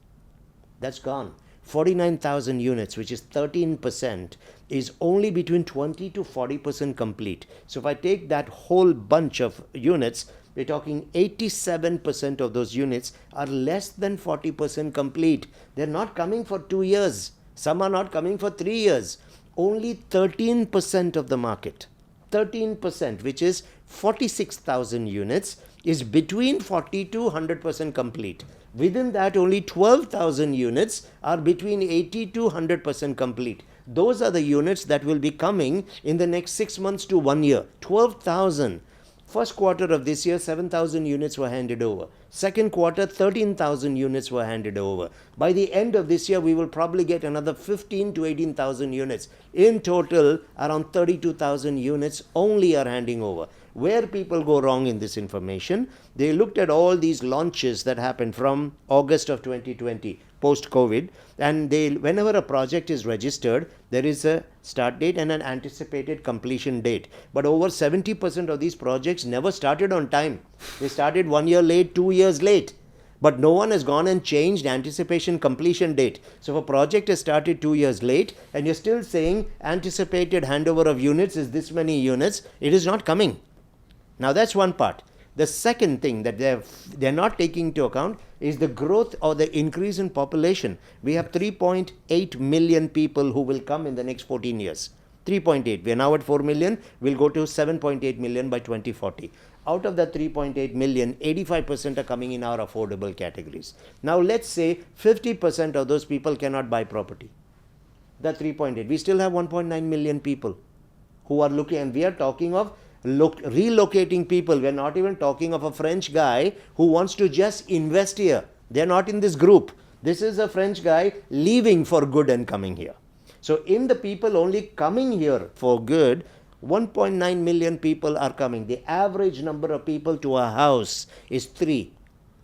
That's gone. 49,000 units, which is 13%, is only between 20 to 40% complete. So if I take that whole bunch of units, we're talking 87% of those units are less than 40% complete. They're not coming for 2 years. Some are not coming for 3 years. Only 13% of the market, 13%, which is 46,000 units, is between 40 to 100% complete. Within that, only 12,000 units are between 80 to 100% complete. Those are the units that will be coming in the next 6 months to 1 year. 12,000. First quarter of this year, 7,000 units were handed over. Second quarter, 13,000 units were handed over. By the end of this year, we will probably get another 15 to 18,000 units. In total, around 32,000 units only are handing over. Where people go wrong in this information, they looked at all these launches that happened from August of 2020, post-COVID, and whenever a project is registered, there is a start date and an anticipated completion date. But over 70% of these projects never started on time. They started 1 year late, 2 years late. But no one has gone and changed anticipation completion date. So if a project has started 2 years late and you're still saying anticipated handover of units is this many units, it is not coming. Now that's one part. The second thing that they're not taking into account is the growth or the increase in population. We have 3.8 million people who will come in the next 14 years. 3.8. We are now at 4 million. We'll go to 7.8 million by 2040. Out of that 3.8 million, 85% are coming in our affordable categories. Now let's say 50% of those people cannot buy property. The 3.8. We still have 1.9 million people who are looking, and we are talking of relocating people. We're not even talking of a French guy who wants to just invest here. They're not in this group. This is a French guy leaving for good and coming here. So in the people only coming here for good, 1.9 million people are coming. The average number of people to a house is 3.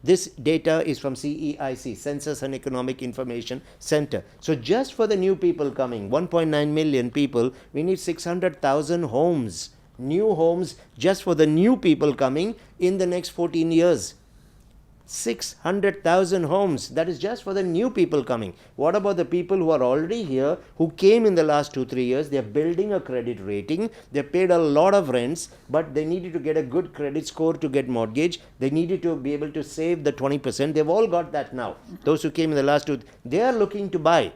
This data is from CEIC, Census and Economic Information Center. So just for the new people coming, 1.9 million people, we need 600,000 homes. New homes just for the new people coming in the next 14 years. 600,000 homes. That is just for the new people coming. What about the people who are already here, who came in the last 2-3 years? They're building a credit rating. They paid a lot of rents, but they needed to get a good credit score to get mortgage. They needed to be able to save the 20%. They've all got that now. Those who came in the last 2, they are looking to buy.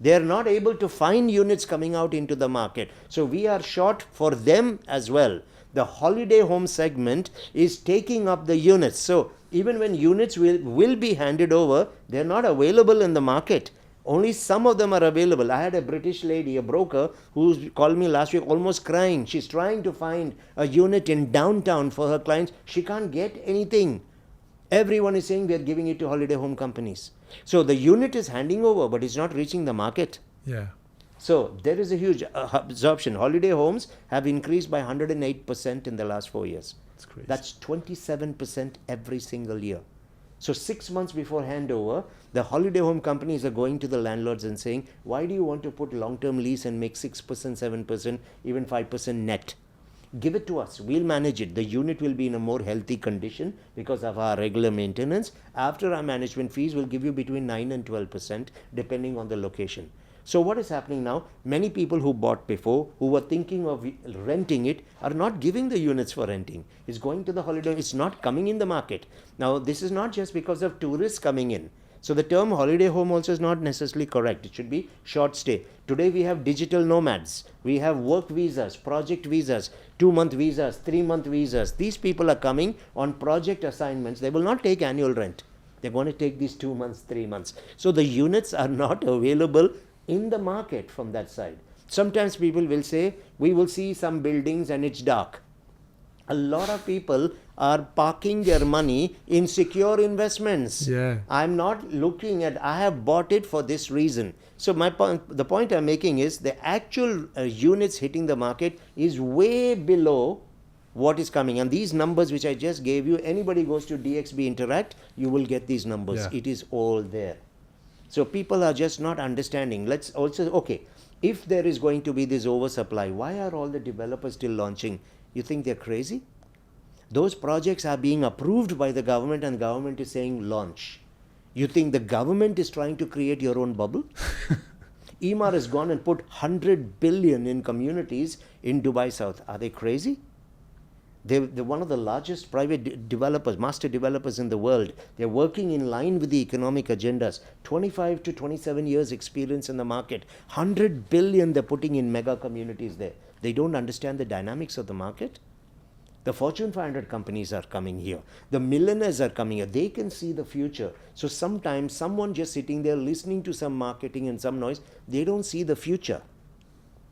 They are not able to find units coming out into the market. So we are short for them as well. The holiday home segment is taking up the units. So even when units will be handed over, they are not available in the market. Only some of them are available. I had a British lady, a broker, who called me last week almost crying. She's trying to find a unit in downtown for her clients. She can't get anything. Everyone is saying we are giving it to holiday home companies. So the unit is handing over, but it's not reaching the market. Yeah. So there is a huge absorption. Holiday homes have increased by 108% in the last 4 years. That's crazy. That's 27% every single year. So 6 months before handover, the holiday home companies are going to the landlords and saying, why do you want to put long-term lease and make 6%, 7%, even 5% net? Give it to us. We'll manage it. The unit will be in a more healthy condition because of our regular maintenance. After our management fees, we'll give you between 9 and 12% depending on the location. So what is happening now? Many people who bought before, who were thinking of renting it, are not giving the units for renting. It's going to the holiday. It's not coming in the market. Now, this is not just because of tourists coming in. So the term holiday home also is not necessarily correct. It should be short stay. Today we have digital nomads. We have work visas, project visas, 2-month visas, 3-month visas. These people are coming on project assignments. They will not take annual rent. They're going to take these 2 months, 3 months. So the units are not available in the market from that side. Sometimes people will say, we will see some buildings and it's dark. A lot of people are parking their money in secure investments. Yeah. I'm not looking at, I have bought it for this reason. So the point I'm making is the actual units hitting the market is way below what is coming. And these numbers which I just gave you, anybody goes to DXB Interact, you will get these numbers. Yeah. It is all there. So people are just not understanding. Let's also, okay, if there is going to be this oversupply, why are all the developers still launching? You think they're crazy? Those projects are being approved by the government and government is saying launch. You think the government is trying to create your own bubble? Emaar has gone and put 100 billion in communities in Dubai South. Are they crazy? They're one of the largest private developers, master developers in the world. They're working in line with the economic agendas. 25 to 27 years experience in the market. 100 billion they're putting in mega communities there. They don't understand the dynamics of the market. The Fortune 500 companies are coming here. The millionaires are coming here. They can see the future. So sometimes someone just sitting there listening to some marketing and some noise, they don't see the future.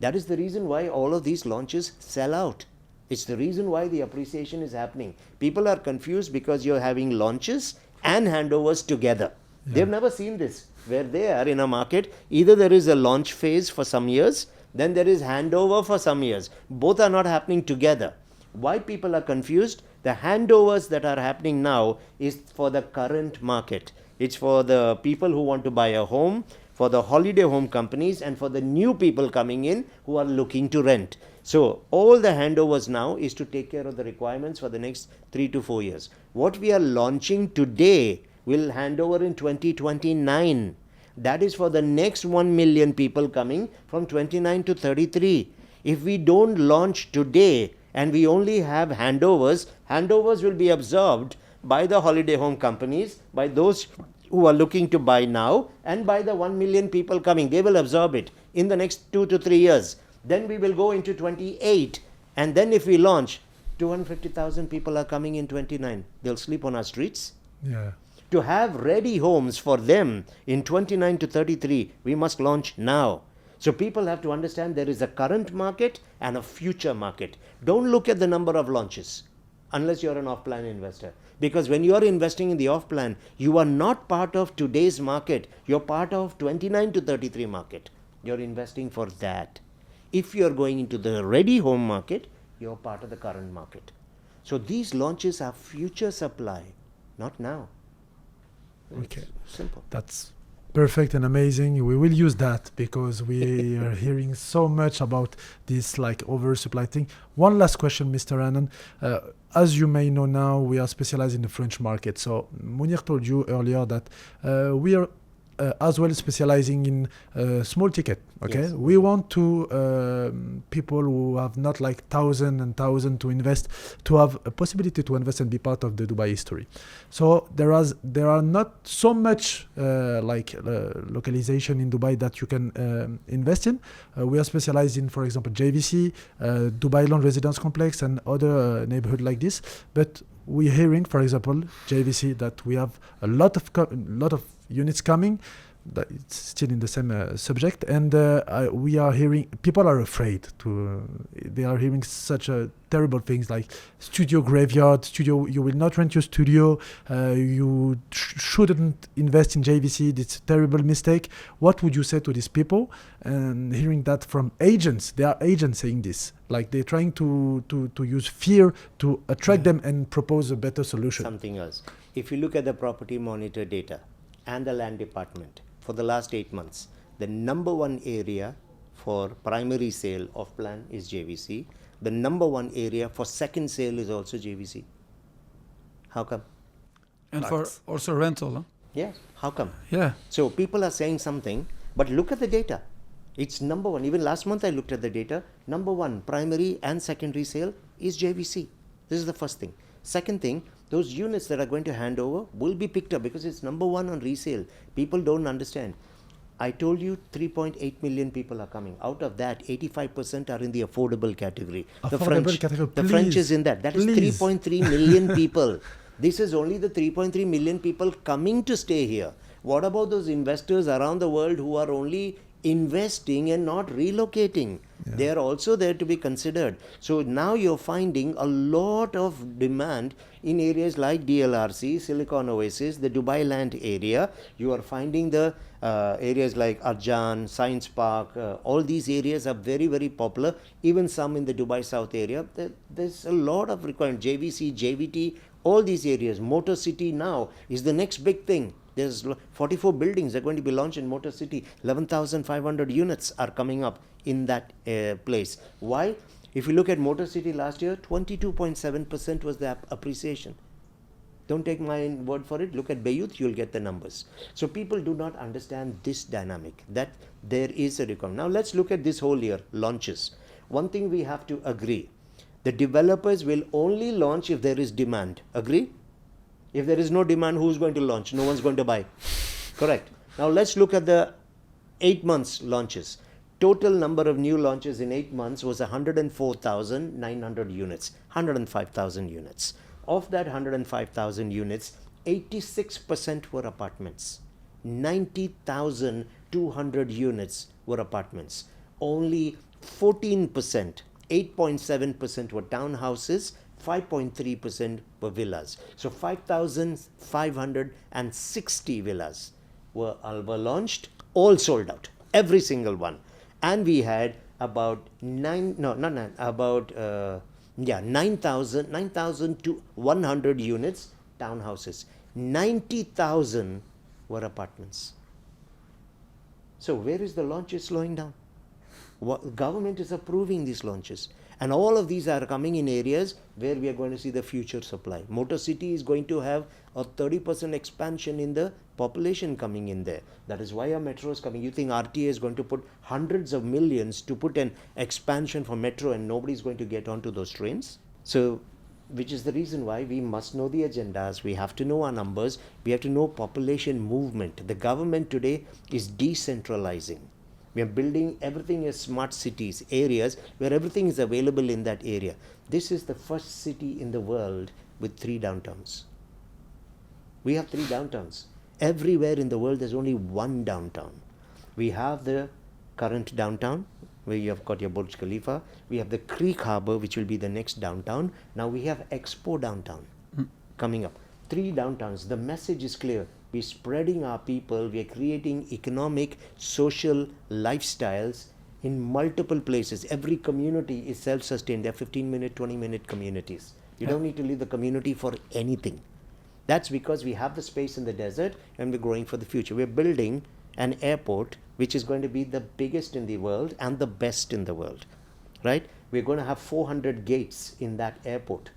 That is the reason why all of these launches sell out. It's the reason why the appreciation is happening. People are confused because you're having launches and handovers together. Yeah. They've never seen this. Where they are in a market, either there is a launch phase for some years, then there is handover for some years. Both are not happening together. Why people are confused? The handovers that are happening now is for the current market. It's for the people who want to buy a home, for the holiday home companies, and for the new people coming in who are looking to rent. So all the handovers now is to take care of the requirements for the next 3 to 4 years. What we are launching today will hand over in 2029. That is for the next 1 million people coming from 29 to 33. If we don't launch today and we only have handovers, handovers will be absorbed by the holiday home companies, by those who are looking to buy now, and by the 1 million people coming. They will absorb it in the next 2 to 3 years. Then we will go into 28, and then if we launch, 250,000 people are coming in 29. They'll sleep on our streets. Yeah. To have ready homes for them in 29 to 33, we must launch now. So people have to understand there is a current market and a future market. Don't look at the number of launches unless you're an off-plan investor. Because when you are investing in the off-plan, you are not part of today's market. You're part of 29 to 33 market. You're investing for that. If you're going into the ready home market, you're part of the current market. So these launches are future supply, not now. Okay. It's simple. That's perfect and amazing. We will use that because we are hearing so much about this like oversupply thing. One last question, Mr. Anand. As you may know now, we are specialized in the French market. So Munir told you earlier that we are as well specializing in small ticket. Okay, Yes. we want to people who have not like thousand to invest, to have a possibility to invest and be part of the Dubai history. So there are not so much localization in Dubai that you can invest in. We are specialized in, for example, JVC, Dubai Land Residence Complex, and other neighborhood like this. But we're hearing, for example, JVC, that we have a lot of units coming. That it's still in the same subject, and we are hearing people are afraid to. They are hearing such terrible things like studio graveyard. Studio, you will not rent your studio. You shouldn't invest in JVC. It's a terrible mistake. What would you say to these people? And hearing that from agents, there are agents saying this. Like they're trying to use fear to attract them and propose a better solution. Something else. If you look at the property monitor data and the land department for the last 8 months, the number one area for primary sale of plan is JVC. The number one area for second sale is also JVC. How come? And for also rental, huh? Yeah. How come? Yeah. So people are saying something, but look at the data. It's number one. Even last month I looked at the data. Number one, primary and secondary sale is JVC. This is the first thing. Second thing, those units that are going to hand over will be picked up because it's number one on resale. People don't understand. I told you 3.8 million people are coming. Out of that, 85% are in the affordable category. The French is in that. That is 3.3 million people. This is only the 3.3 million people coming to stay here. What about those investors around the world who are only investing and not relocating? They are also there to be considered. So now you're finding a lot of demand in areas like DLRC, Silicon Oasis, the Dubai land area. You are finding the areas like Arjan, Science Park, all these areas are very, very popular. Even some in the Dubai South area. There's a lot of requirement. JVC, JVT, all these areas. Motor City now is the next big thing. There's 44 buildings are going to be launched in Motor City. 11,500 units are coming up in that place. Why? If you look at Motor City last year, 22.7% was the appreciation. Don't take my word for it. Look at Bayouth, you'll get the numbers. So people do not understand this dynamic, that there is a requirement. Now let's look at this whole year, launches. One thing we have to agree, the developers will only launch if there is demand. Agree? If there is no demand, who's going to launch? No one's going to buy. Correct. Now let's look at the 8 months launches. Total number of new launches in 8 months was 104,900 units, 105,000 units. Of that 105,000 units, 86% were apartments. 90,200 units were apartments. Only 14%, 8.7% were townhouses, 5.3% were villas. So 5,560 villas were launched, all sold out, every single one. And we had about 9,100 units, townhouses. 90,000 were apartments. So where is the launches slowing down? Government is approving these launches. And all of these are coming in areas where we are going to see the future supply. Motor City is going to have a 30% expansion in the population coming in there. That is why our metro is coming. You think RTA is going to put hundreds of millions to put an expansion for metro and nobody is going to get onto those trains? So, which is the reason why we must know the agendas. We have to know our numbers. We have to know population movement. The government today is decentralizing. We are building everything as smart cities, areas where everything is available in that area. This is the first city in the world with 3 downtowns. We have 3 downtowns. Everywhere in the world there's only 1 downtown. We have the current downtown where you have got your Burj Khalifa. We have the Creek Harbour, which will be the next downtown. Now we have Expo downtown coming up. 3 downtowns. The message is clear. We're spreading our people. We are creating economic, social lifestyles in multiple places. Every community is self-sustained. They're 15-minute, 20-minute communities. You don't need to leave the community for anything. That's because we have the space in the desert and we're growing for the future. We're building an airport which is going to be the biggest in the world and the best in the world, right? We're going to have 400 gates in that airport.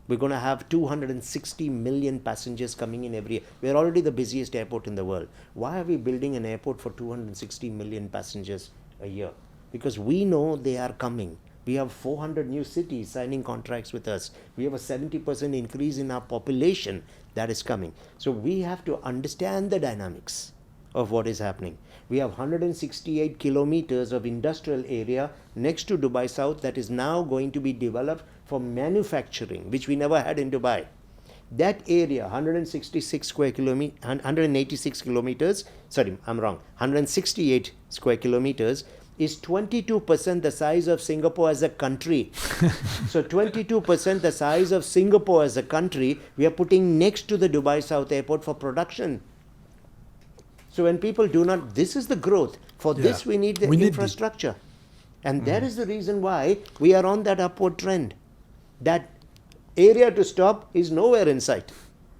We're going to have 260 million passengers coming in every year. We're already the busiest airport in the world. Why are we building an airport for 260 million passengers a year? Because we know they are coming. We have 400 new cities signing contracts with us. We have a 70% increase in our population that is coming. So we have to understand the dynamics of what is happening. We have 168 kilometers of industrial area next to Dubai South that is now going to be developed for manufacturing, which we never had in Dubai. That area, 186 kilometers, sorry, I'm wrong, 168 square kilometers is 22% the size of Singapore as a country. So 22% the size of Singapore as a country, we are putting next to the Dubai South Airport for production. So when people do not, this is the growth. For this we need the infrastructure. And that is the reason why we are on that upward trend. That area to stop is nowhere in sight.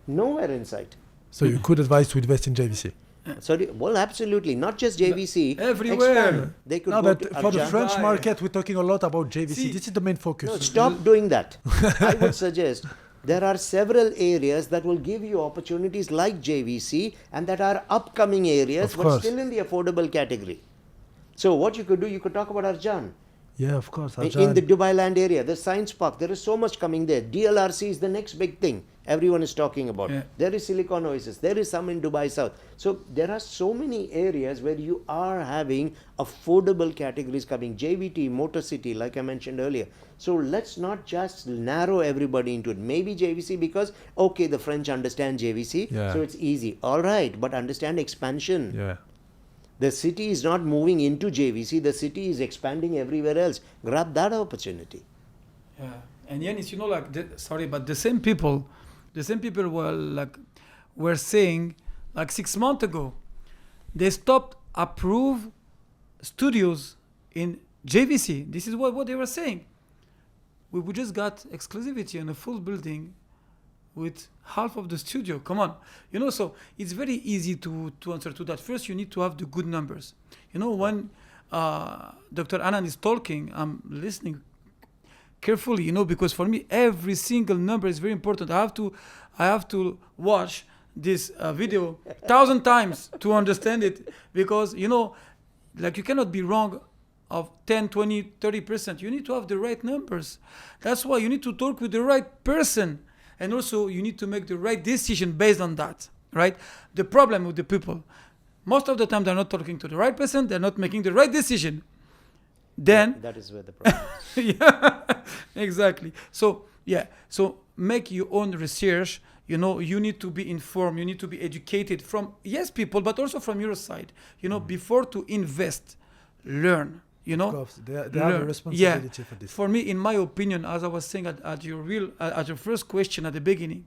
Nowhere in sight. So you could advise to invest in JVC? Sorry, well, absolutely. Not just JVC. Everywhere. Expand. They could No, go but to for the Arjan. French market, we're talking a lot about JVC. See, this is the main focus. No, stop doing that. I would suggest there are several areas that will give you opportunities like JVC and that are upcoming areas Of but course. still in the affordable category. So what you could do, you could talk about Arjan. Yeah, of course. In the Dubai land area, the science park, there is so much coming there. DLRC is the next big thing everyone is talking about. Yeah. There is Silicon Oasis, there is some in Dubai South. So there are so many areas where you are having affordable categories coming. JVT, Motor City, like I mentioned earlier. So let's not just narrow everybody into it. Maybe JVC because, okay, the French understand JVC, Yeah. so it's easy. All right, but understand expansion. Yeah. The city is not moving into JVC. The city is expanding everywhere else. Grab that opportunity. Yeah, and Yanis, but the same people were saying 6 months ago, they stopped approve studios in JVC. This is what they were saying. We just got exclusivity on a full building with half of the studio. Come on, so it's very easy to answer to that. First, you need to have the good numbers. When Dr. Anand is talking, I'm listening carefully, because for me every single number is very important. I have to watch this video 1,000 times to understand it, because you cannot be wrong of 10, 20, 30%. You need to have the right numbers. That's why you need to talk with the right person, and also you need to make the right decision based on that, right? The problem with the people, most of the time they're not talking to the right person, they're not making the right decision. Then that is where the problem is. Yeah, exactly. So make your own research. You need to be informed, you need to be educated from people, but also from your side. Before to invest, learn. Of course, they have a responsibility for this. For me, in my opinion, as I was saying at your first question at the beginning,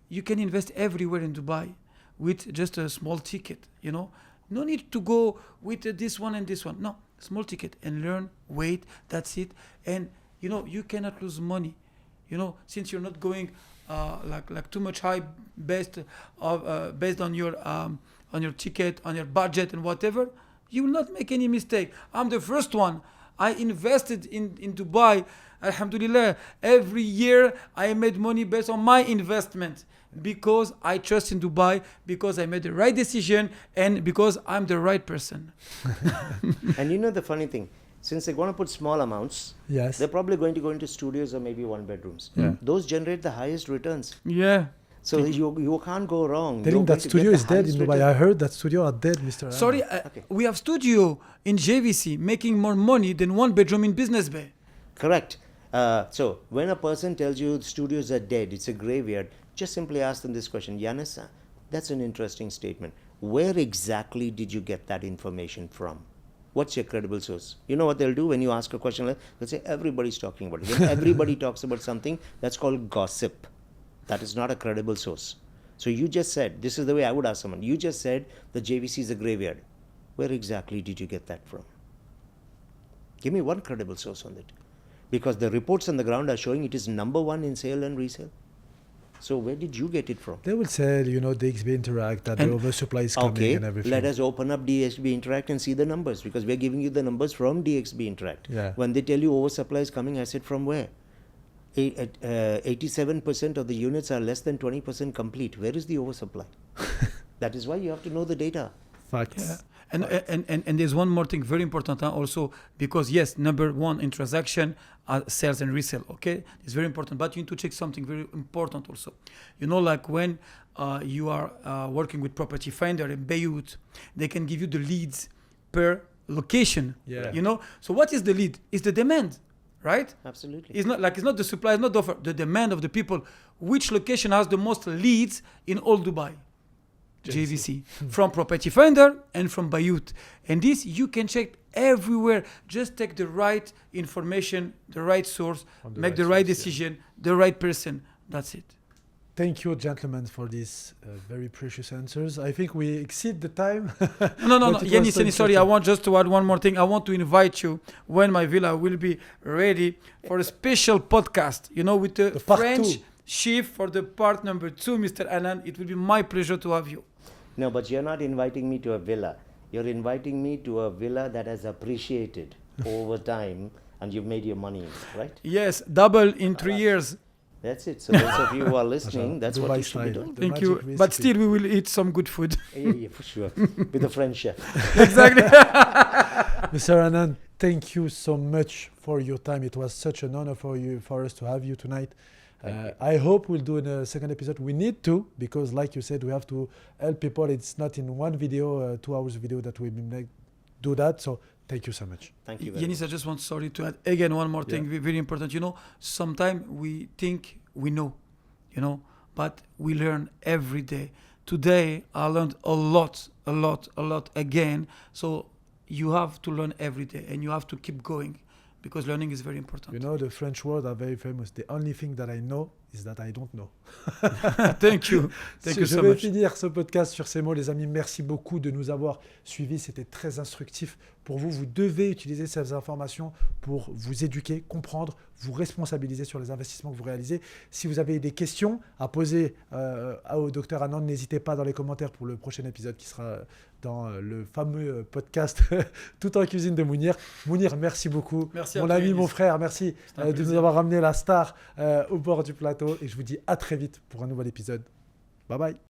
you can invest everywhere in Dubai with just a small ticket. No need to go with this one and this one. No, small ticket and learn. Wait, that's it. And you cannot lose money. Since you're not going too much high based on your ticket, on your budget and whatever. You will not make any mistake. I'm the first one. I invested in Dubai. Alhamdulillah. Every year I made money based on my investment, because I trust in Dubai, because I made the right decision, and because I'm the right person. And the funny thing, since they're going to put small amounts, yes, they're probably going to go into studios or maybe one bedrooms. Yeah. Those generate the highest returns. Yeah. So you can't go wrong. Telling that studio is dead in Dubai. I heard that studio are dead, Mr. Anand. Sorry, we have studio in JVC making more money than one bedroom in Business Bay. Correct. So when a person tells you the studios are dead, it's a graveyard, just simply ask them this question. Yanis, that's an interesting statement. Where exactly did you get that information from? What's your credible source? You know what they'll do when you ask a question like, they'll say everybody's talking about it. When everybody talks about something, that's called gossip. That is not a credible source. So you just said, this is the way I would ask someone, you just said the JVC is a graveyard. Where exactly did you get that from? Give me one credible source on it. Because the reports on the ground are showing it is number one in sale and resale. So where did you get it from? They will say, DXB Interact, that the oversupply is coming and everything. Let us open up DXB Interact and see the numbers, because we're giving you the numbers from DXB Interact. Yeah. When they tell you oversupply is coming, I said from where? 87% of the units are less than 20% complete. Where is the oversupply? That is why you have to know the data. Facts. Yeah. And there's one more thing very important also, because yes, number one in transaction are sales and resale. Okay, it's very important, but you need to check something very important also. When you are working with Property Finder and Beirut, they can give you the leads per location. Yeah. So what is the lead? It's the demand. Right? Absolutely. It's not the supply, it's not the offer, the demand of the people. Which location has the most leads in all Dubai? JVC. From Property Finder and from Beirut. And this you can check everywhere. Just take the right information, the right source, make the right decision, the right person. That's it. Thank you, gentlemen, for these very precious answers. I think we exceed the time. No. Yanis, sorry, I want just to add one more thing. I want to invite you when my villa will be ready for a special podcast, with the French chief for the part number 2, Mr. Anand. It will be my pleasure to have you. No, but you're not inviting me to a villa. You're inviting me to a villa that has appreciated over time and you've made your money, right? Yes, double in 3 years. That's it. So those of you who are listening, that's Dubai what you should be style. doing. Thank you. Recipe. But still, we will eat some good food. Yeah, for sure. With a French chef. Exactly. Mr. Anand, thank you so much for your time. It was such an honor for us to have you tonight. I hope we'll do in a second episode. We need to, because like you said, we have to help people. It's not in one video, 2 hours video that we do that. So thank you so much. Thank you very much. Yanis, I just want to add again one more thing, very important. Sometimes we think we know, but we learn every day. today I learned a lot again. So you have to learn every day and you have to keep going because learning is very important. You know, the French words are very famous. The only thing that I know is that I don't know. Thank you. Thank you so Je vais much. finir ce podcast sur ces mots, les amis. Merci beaucoup de nous avoir suivis. C'était très instructif pour vous. Vous devez utiliser ces informations pour vous éduquer, comprendre, vous responsabiliser sur les investissements que vous réalisez. Si vous avez des questions à poser au Dr Anand, n'hésitez pas dans les commentaires pour le prochain épisode qui sera dans le fameux podcast Tout en cuisine de Mounir. Mounir, merci beaucoup. Merci mon à toi, ami, Yanis. mon frère, merci un de plaisir. nous avoir ramené la star au bord du plateau. Et je vous dis à très vite pour un nouvel épisode. Bye bye.